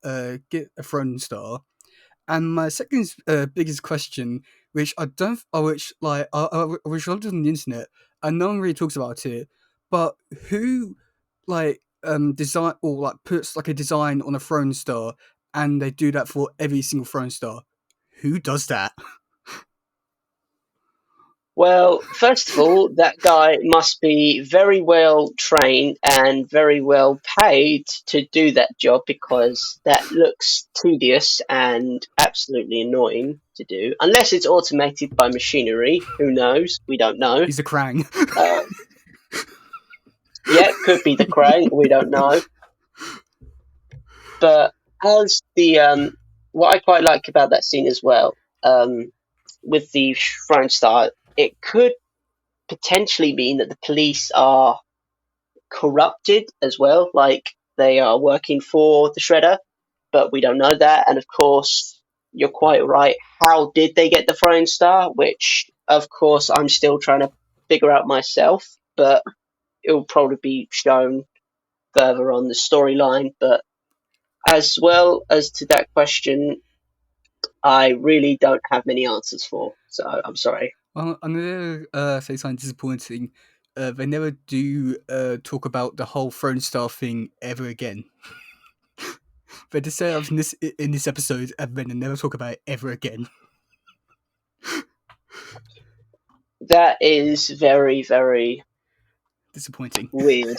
get a Throne Star? And my second biggest question, which I don't, which like which I looked on the internet, and no one really talks about it, but who like design or like puts like a design on a Throne Star, and they do that for every single Throne Star? Who does that? Well, first of all, that guy must be very well trained and very well paid to do that job, because that looks tedious and absolutely annoying to do. Unless it's automated by machinery, who knows? We don't know. He's a Krang. Uh, yeah, could be the Krang, we don't know. But as the what I quite like about that scene as well, with the Throne Star, it could potentially mean that the police are corrupted as well, like they are working for the Shredder, but we don't know that. And of course, you're quite right. How did they get the Throne Star? Which, of course, I'm still trying to figure out myself, but it will probably be shown further on the storyline. But as well as to that question, I really don't have many answers for, so I'm sorry. Well, I'm gonna say something disappointing. They never do talk about the whole throne star thing ever again. They just say it in this episode, and then they never talk about it ever again. That is very, very Disappointing. weird.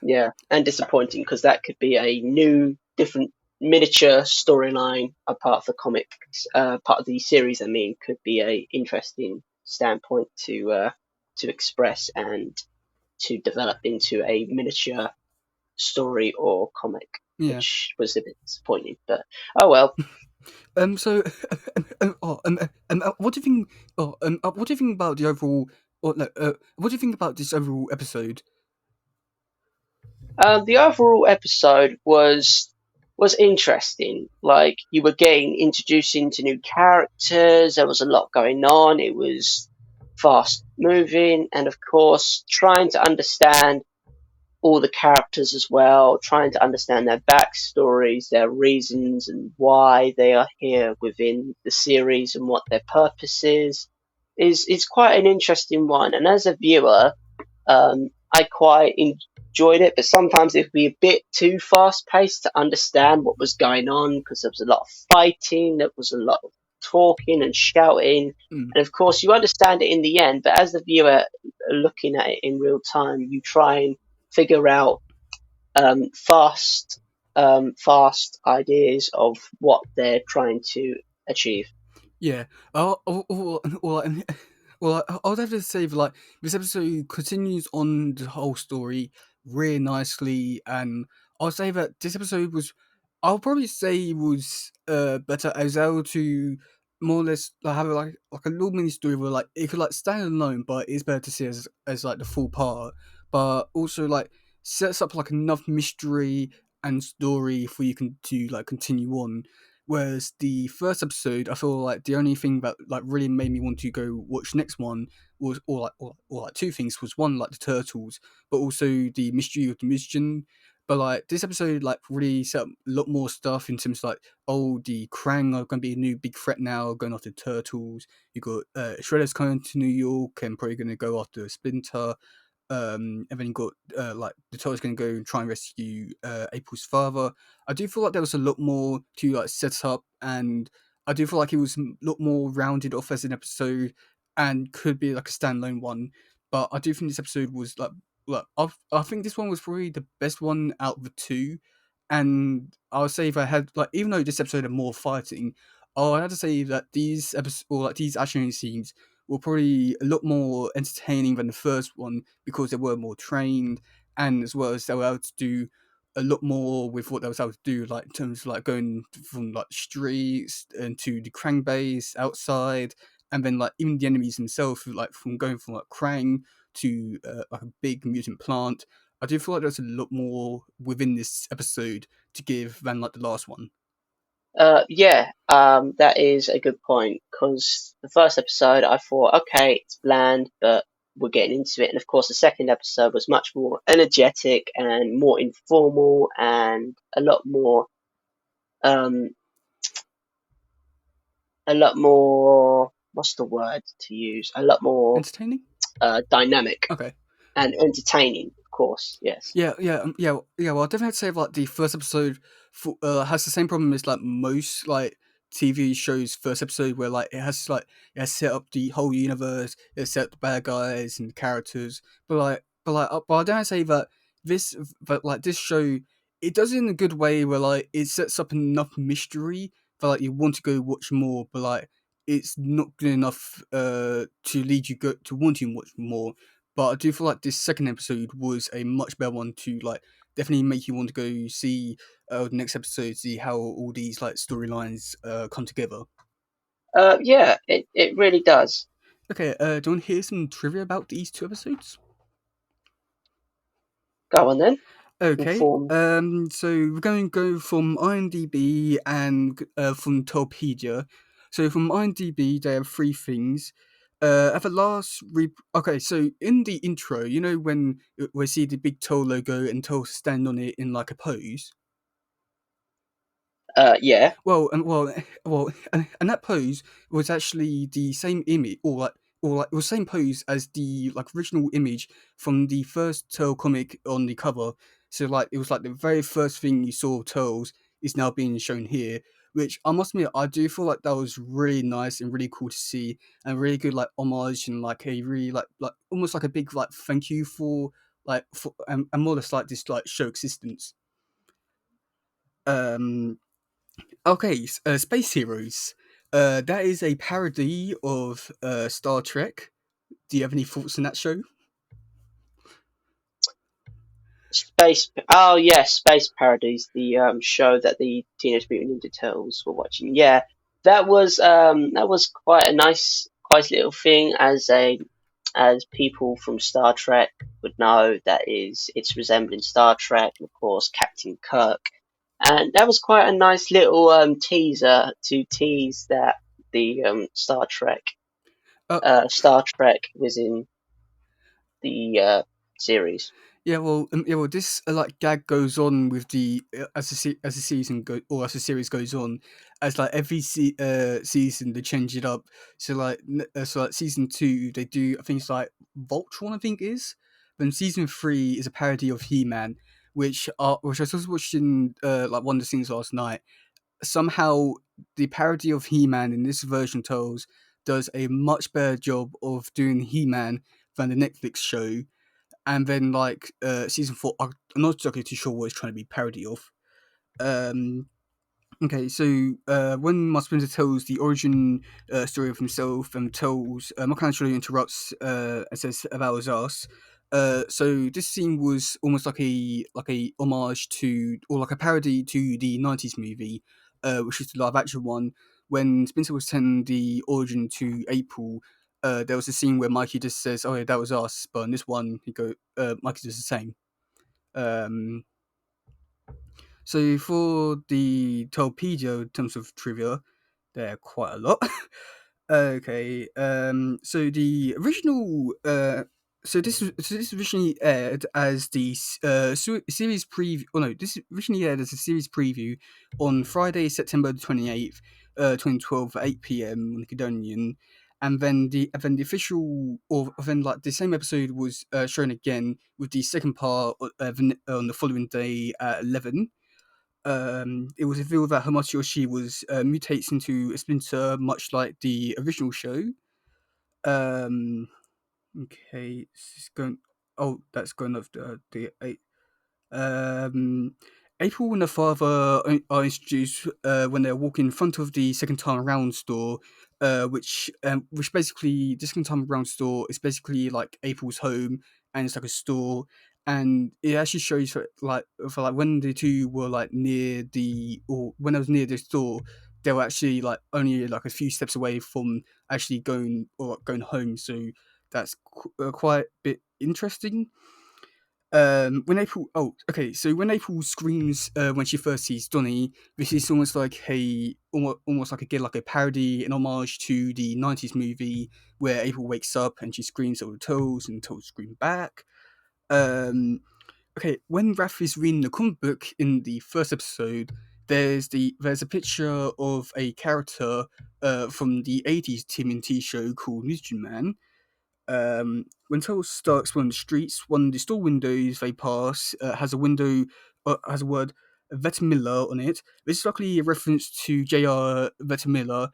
Yeah, and disappointing because that could be a new, different miniature storyline, a part of the comic, part of the series. I mean, could be a interesting standpoint to express and to develop into a miniature story or comic, Yeah. which was a bit disappointing. But oh well. So, what do you think? What do you think about the overall? Or no, what do you think about this overall episode? The overall episode was interesting. Like you were getting introduced into new characters. There was a lot going on. It was fast moving, and of course, trying to understand all the characters as well, trying to understand their backstories, their reasons, and why they are here within the series and what their purpose is quite an interesting one. And as a viewer, I quite enjoyed it, but sometimes it could be a bit too fast paced to understand what was going on because there was a lot of fighting, there was a lot of talking and shouting, Mm, and of course you understand it in the end. But as the viewer looking at it in real time, you try and figure out fast ideas of what they're trying to achieve. yeah. Well, I would have to say like this episode continues on the whole story really nicely, and I'll say that this episode was, I'll probably say was better as able to more or less like, have like a little mini story where like it could like stand alone, but it's better to see as like the full part, but also like sets up like enough mystery and story for you can to like continue on. Whereas the first episode, I feel like the only thing that like really made me want to go watch next one was, or like two things, was one like the turtles, but also the mystery of the musician. But like this episode, like really set up a lot more stuff in terms of like, oh, the Krang are going to be a new big threat now, going after turtles. You got Shredder's coming to New York and probably going to go after Splinter. And then you got like the Turtles going to go and try and rescue April's father. I do feel like there was a lot more to like set up, and I do feel like it was a lot more rounded off as an episode and could be like a standalone one. But I do think this episode was like I think this one was probably the best one out of the two. And I would say if I had like, even though this episode had more fighting, I had to say that these episodes or like these action scenes were probably a lot more entertaining than the first one because they were more trained, and as well as they were able to do a lot more with what they was able to do, like in terms of like going from like streets and to the Krang base outside, and then like even the enemies themselves, like from going from like Krang to like a big mutant plant. I do feel like there's a lot more within this episode to give than like the last one. Yeah, that is a good point because the first episode I thought, okay, it's bland, but we're getting into it. And of course, the second episode was much more energetic and more informal and um, a lot more, what's the word to use? A lot more Entertaining? dynamic Okay. and entertaining, of course, yes. Yeah. Well, I definitely have to say like the first episode has the same problem as like most like TV shows first episode where like it has set up the whole universe, it set up the bad guys and characters, but I don't say that this show, it does it in a good way where like it sets up enough mystery that like you want to go watch more, but like it's not good enough to lead you go to wanting to watch more. But I do feel like this second episode was a much better one to like definitely make you want to go see the next episode, see how all these like storylines come together. Yeah, it really does. Okay, do you want to hear some trivia about these two episodes? Go on then, Okay, inform. so we're going to go from IMDb and from Topedia. So from IMDb, they have three things. At the last, okay, so in the intro, you know when we see the big Toll logo and Toll stand on it in like a pose. Yeah. Well, and that pose was actually the same image, or like or like it was the same pose as the like original image from the first Turtle comic on the cover. So like it was like the very first thing you saw of Turtles is now being shown here, which I must admit I do feel like that was really nice and really cool to see, and really good like homage and like a really like almost like a big like thank you for like for and more or less like this like show existence. Um, okay, Space Heroes. That is a parody of Star Trek. Do you have any thoughts on that show? Space. Oh yes, Space Parodies, the show that the Teenage Mutant Ninja Turtles were watching. Yeah, that was quite a nice little thing. As people from Star Trek would know, that is, it's resembling Star Trek, and of course Captain Kirk, and that was quite a nice little teaser to tease that the Uh, Star Trek was in the series. yeah, well, this like gag goes on with the as the season go or as the series goes on, as like every season they change it up. So like so like season two they do I think it's like Voltron I think is. Then season three is a parody of He Man, which I was watching like one of the things last night. Somehow the parody of He Man in this version tells does a much better job of doing He Man than the Netflix show, and then like season four, I'm not exactly too sure what it's trying to be parody of. Um, okay, so when my Splinter tells the origin story of himself and tells Michelangelo interrupts and says about his ass. So this scene was almost like a homage to or like a parody to the '90s movie, which is the live action one. When Splinter was telling the origin to April, there was a scene where Mikey just says, "Oh yeah, that was us," but in this one, Mikey does the same. Um, so for the Torpedo in terms of trivia, there are quite a lot. Okay, so the original, so this originally aired as the series preview. Oh no, this originally aired as a series preview on Friday, September 28th, 2012 at 8 p.m. on Nickelodeon, and then the official or then like the same episode was shown again with the second part on the following day at 11. It was revealed that Hamachi was mutates into a splinter, much like the original show. Um, okay, this is going. Oh, that's going off the um, April and her father are introduced when they're walking in front of the second time around store, which basically the second time around store is basically like April's home, and it's like a store, and it actually shows for like when the two were like near the or when I was near the store. They were actually like only like a few steps away from actually going home, so that's quite a bit interesting. When April, oh, okay, so when April screams when she first sees Donnie, this is almost like almost like again like a parody, an homage to the '90s movie where April wakes up and she screams at the Toes and Toes scream back. Um, okay, when Raph is reading the comic book in the first episode, there's a picture of a character from the '80s TMNT show called Mutant Man. When Turtles start exploring the streets, one of the store windows they pass has a word Vetemilla on it. This is luckily a reference to J.R. Vetemilla,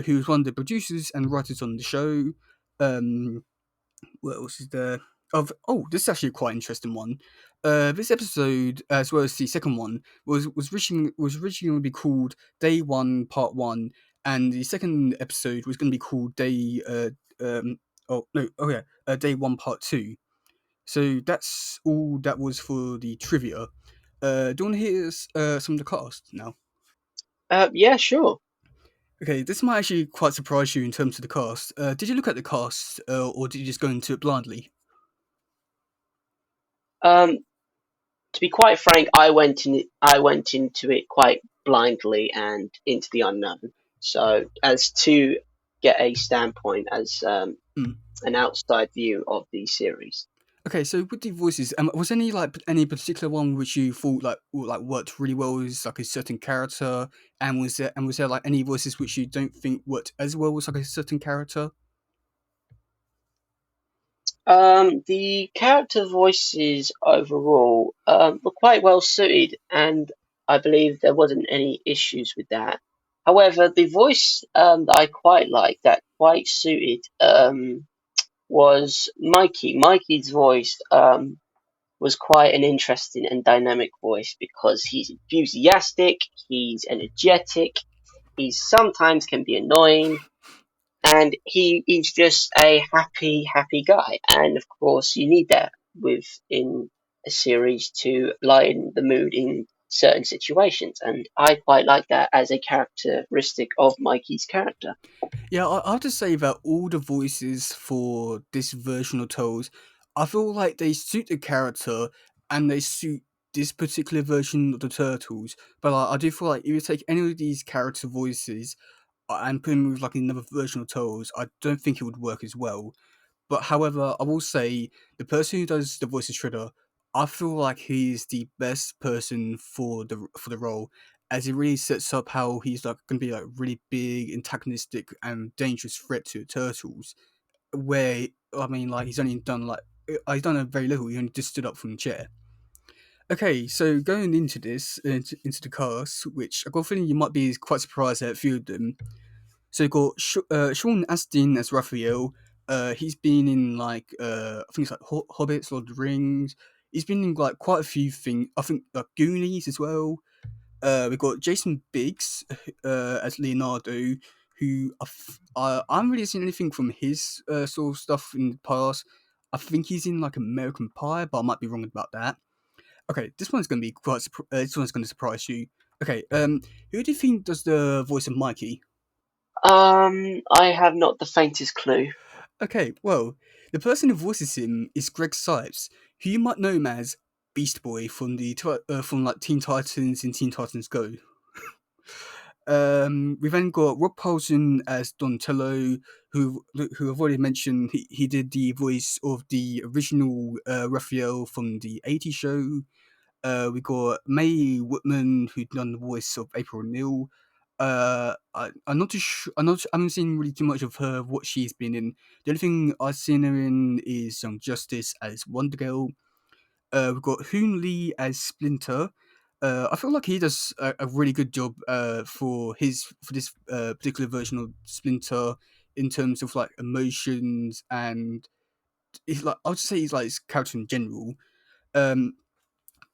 who was one of the producers and writers on the show. Um, what else is there? This is actually a quite interesting one. This episode, as well as the second one, was originally going to be called Day One Part One, and the second episode was going to be called um, Day One Part Two. So that's all that was for the trivia. Do you want to hear some of the cast now? Yeah, sure. Okay, this might actually quite surprise you in terms of the cast. Did you look at the cast, or did you just go into it blindly? Um, to be quite frank, I went into it quite blindly and into the unknown. So as to get a standpoint as Hmm. an outside view of the series. Okay, so with the voices, was any like any particular one which you thought like worked really well as like a certain character, and was there like any voices which you don't think worked as well as like a certain character? The character voices overall were quite well suited, and I believe there wasn't any issues with that. However, the voice that I quite liked, that quite suited, was Mikey. Mikey's voice was quite an interesting and dynamic voice because he's enthusiastic, he's energetic, he sometimes can be annoying, and he is just a happy guy. And of course, you need that within a series to lighten the mood in certain situations. And I quite like that as a characteristic of Mikey's character. Yeah, I have to say that all the voices for this version of Toes, I feel like they suit the character and they suit this particular version of the Turtles. But like, I do feel like if you take any of these character voices and put them with like another version of Toes, I don't think it would work as well. But however, I will say the person who does the voice of Shredder, I feel like he's the best person for the role, as he really sets up how he's like going to be like really big, antagonistic, and dangerous threat to the turtles. Where I mean, like he's only done like he's done a very little. He only just stood up from the chair. Okay, so going into this into the cast, which I got a feeling you might be quite surprised at a few of them. So you got Sean Astin as Raphael. He's been in like I think it's like Hobbits, Lord of the Rings. He's been in like quite a few things. I think like Goonies as well. We've got Jason Biggs as Leonardo, who I haven't really seen anything from his sort of stuff in the past. I think he's in like American Pie, but I might be wrong about that. Okay, this one's going to be this one's going to surprise you. Okay, who do you think does the voice of Mikey? I have not the faintest clue. Okay, well, the person who voices him is Greg Sipes, who you might know him as Beast Boy from from like Teen Titans and Teen Titans Go. We then got Rob Paulson as Donatello, who I've already mentioned. He did the voice of the original Raphael from the '80s show. We got Mae Whitman, who done the voice of April O'Neil. I'm not too sure. I haven't seen really too much of her, what she's been in. The only thing I've seen her in is Young Justice as Wonder Girl. We've got Hoon Lee as Splinter. I feel like he does a really good job for this particular version of Splinter in terms of like emotions and he's like I would say he's like his character in general. Um,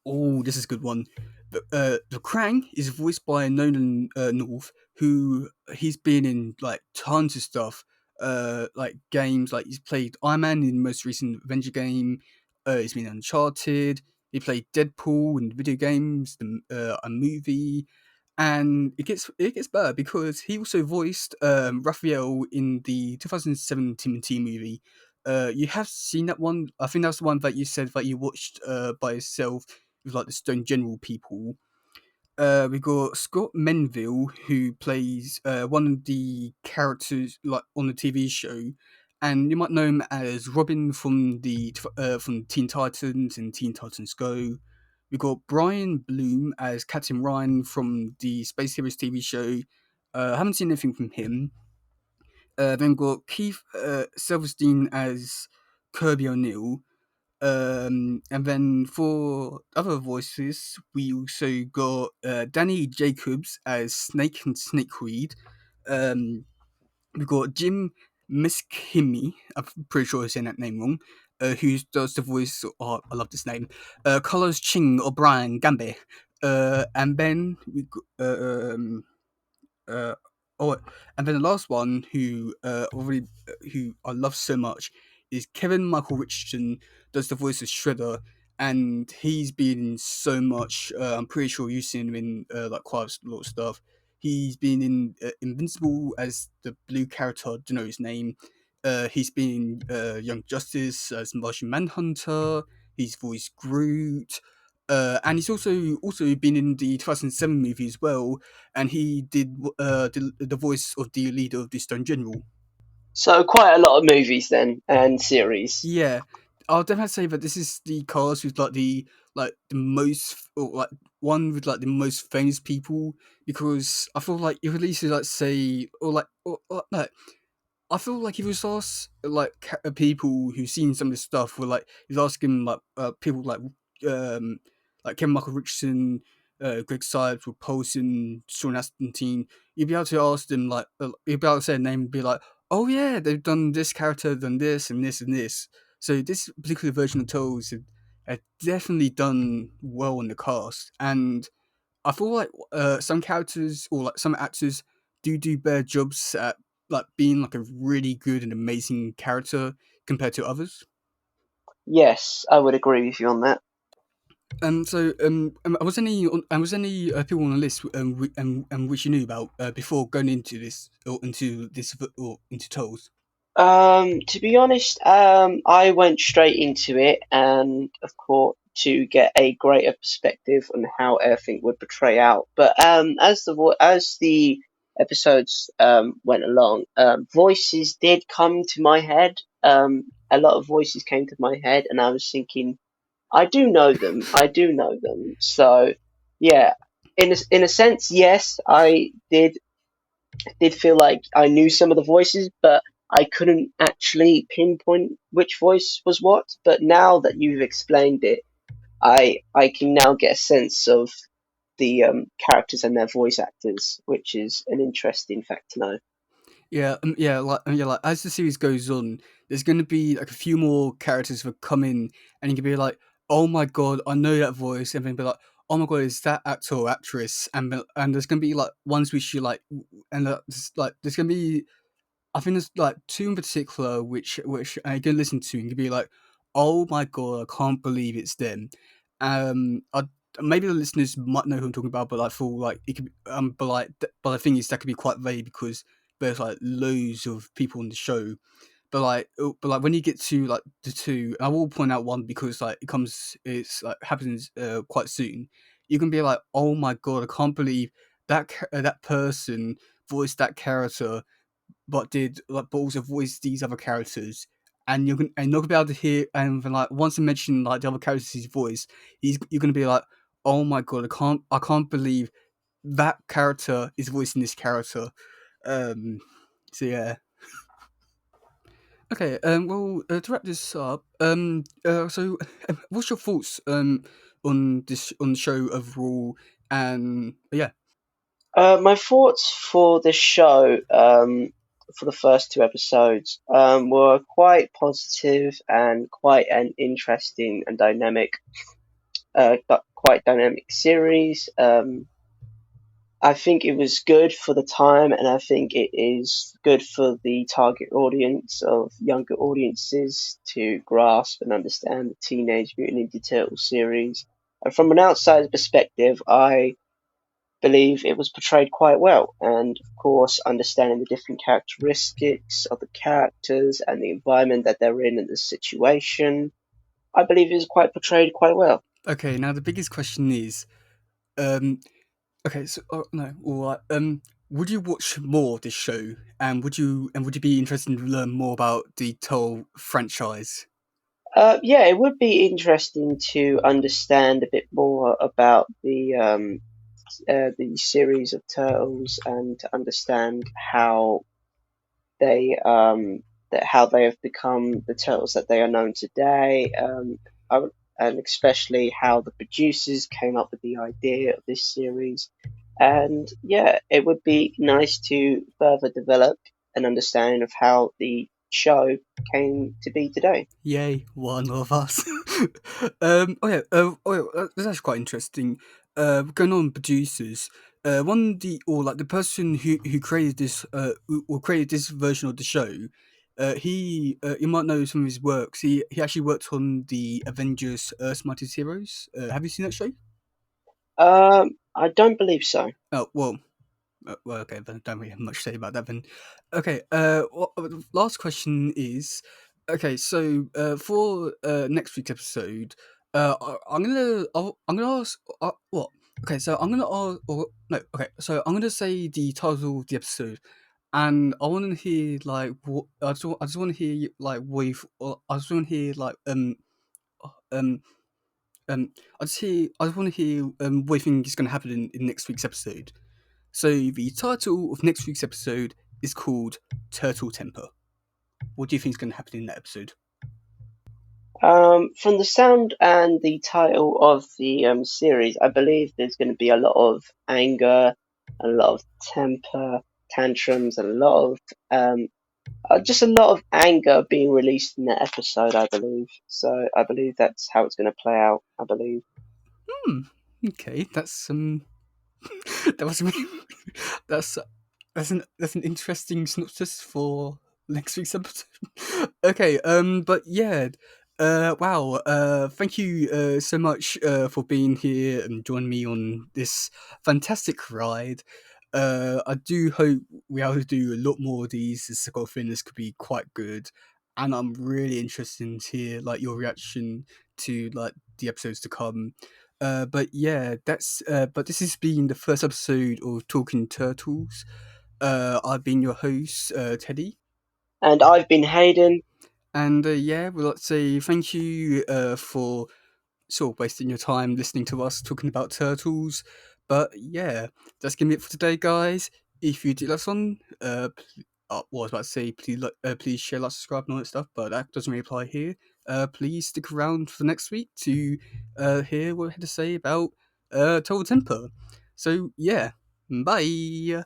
Oh, this is a good one. The Krang is voiced by Nolan North, who he's been in like tons of stuff, like games. Like he's played Iron Man in the most recent Avenger game. He's been in Uncharted. He played Deadpool in video games, a movie, and it gets better because he also voiced Raphael in the 2007 TMNT movie. You have seen that one? I think that's the one that you said that you watched by yourself with like the Stone General people. We got Scott Menville who plays one of the characters like on the TV show, and you might know him as Robin from Teen Titans and Teen Titans Go. We got Brian Bloom as Captain Ryan from the Space Heroes TV show. I haven't seen anything from him. Then got Keith Silverstein as Kirby O'Neill. And then for other voices, we also got Danny Jacobs as Snake and Snakeweed. Um, we've got Jim Miskimi, I'm pretty sure I'm saying that name wrong, who does the voice. Oh, I love this name. Carlos Ching O'Brien Gambe. And then uh, oh, and then the last one who I love so much is Kevin Michael Richardson does the voice of Shredder, and he's been in so much. I'm pretty sure you've seen him in like quite a lot of stuff. He's been in Invincible as the blue character. I don't know his name. He's been in Young Justice as Martian Manhunter. He's voiced Groot. And he's also been in the 2007 movie as well, and he did the voice of the leader of the Stone General. So quite a lot of movies then and series. Yeah, I'll definitely say that this is the cast with like the most or like one with like the most famous people because I feel like if at least like say or like I feel like if you was ask like people who've seen some of this stuff, were like he's asking like people um like Kevin Michael Richardson, Greg Sipes, Will Paulson, Sean Astin, you'd be able to ask them like you'd be able to say a name and be like, oh yeah, they've done this character, done this and this and this. So this particular version of Toes have definitely done well in the cast, and I feel like some characters or like some actors do better jobs at like being like a really good and amazing character compared to others. Yes, I would agree with you on that. Was any people on the list which you knew about before going into this or into Tolls? To be honest, I went straight into it, and of course to get a greater perspective on how everything would portray out. But as the episodes went along, voices did come to my head. A lot of voices came to my head, and I was thinking, I do know them. I do know them. So yeah, in a sense, yes, I did feel like I knew some of the voices, but I couldn't actually pinpoint which voice was what. But now that you've explained it, I can now get a sense of the characters and their voice actors, which is an interesting fact to know. Like as the series goes on, there's going to be like a few more characters that come in, and you can be like, "Oh my god, I know that voice," and then be like, "Oh my god, is that actor or actress?" And there's going to be like ones which you like, and there's going to be I think there's like two in particular which I can listen to and can be like, "Oh my god, I can't believe it's them." I maybe the listeners might know who I'm talking about, but like for like it could, but the thing is that could be quite vague because there's like loads of people on the show. But like when you get to like the two, I will point out one because like it's like happens quite soon. You can be like, "Oh my god, I can't believe that person voiced that character." But also voice these other characters, and you're gonna be able to hear, and then like once I mention like the other character's voice, you're gonna be like, oh my god, I can't believe that character is voicing this character. Um, so yeah. Okay. Well, to wrap this up, what's your thoughts on the show overall? And yeah. My thoughts for the show, for the first two episodes, were quite positive and quite an interesting and quite dynamic series. I think it was good for the time, and I think it is good for the target audience of younger audiences to grasp and understand the Teenage Mutant Ninja Turtles series. And from an outside perspective, I believe it was portrayed quite well. And of course, understanding the different characteristics of the characters and the environment that they're in and the situation, I believe it was quite portrayed quite well. Okay. Now the biggest question is, um, okay, so no, all right. Would you watch more of this show, and would you be interested to learn more about the Toll franchise? Yeah, it would be interesting to understand a bit more about the series of turtles and to understand they um, how they have become the turtles that they are known today. And especially how the producers came up with the idea of this series. And yeah, it would be nice to further develop an understanding of how the show came to be today. Yay, one of us. That's actually quite interesting. Going on producers. One the or like the person who created this or created this version of the show. You might know some of his works. He actually worked on the Avengers Earth's Mightiest Heroes. Have you seen that show? I don't believe so. Oh well, okay, then don't really have much to say about that then. Okay, last question is, okay, so for next week's episode, I'm gonna ask what? Okay, so I'm gonna ask, or no, okay, so I'm gonna say the title of the episode, and I want to hear like what I just want to hear like I just want to hear like um um I just want to hear what you think is gonna happen in next week's episode. So the title of next week's episode is called Turtle Temper. What do you think is going to happen in that episode? From the sound and the title of the series, I believe there's going to be a lot of anger, a lot of temper tantrums, a lot of just a lot of anger being released in that episode. I believe so. I believe that's how it's going to play out. I believe. Hmm. Okay, that's that was really that's that's an interesting synopsis for next week's episode. Okay, but yeah, wow, thank you so much for being here and joining me on this fantastic ride. I do hope we are able to do a lot more of these. This sort of thing, this could be quite good, and I'm really interested in to hear like your reaction to like the episodes to come. But yeah, but this has been the first episode of Talking Turtles. I've been your host, Teddy, And I've been Hayden. and yeah, we'd like to say thank you for sort of wasting your time listening to us talking about turtles. But yeah, that's gonna be it for today, guys. If you did us on, what I was about to say, please share, like, subscribe, and all that stuff. But that doesn't really apply here. Please stick around for next week to hear what I had to say about Total Temper. So yeah, bye.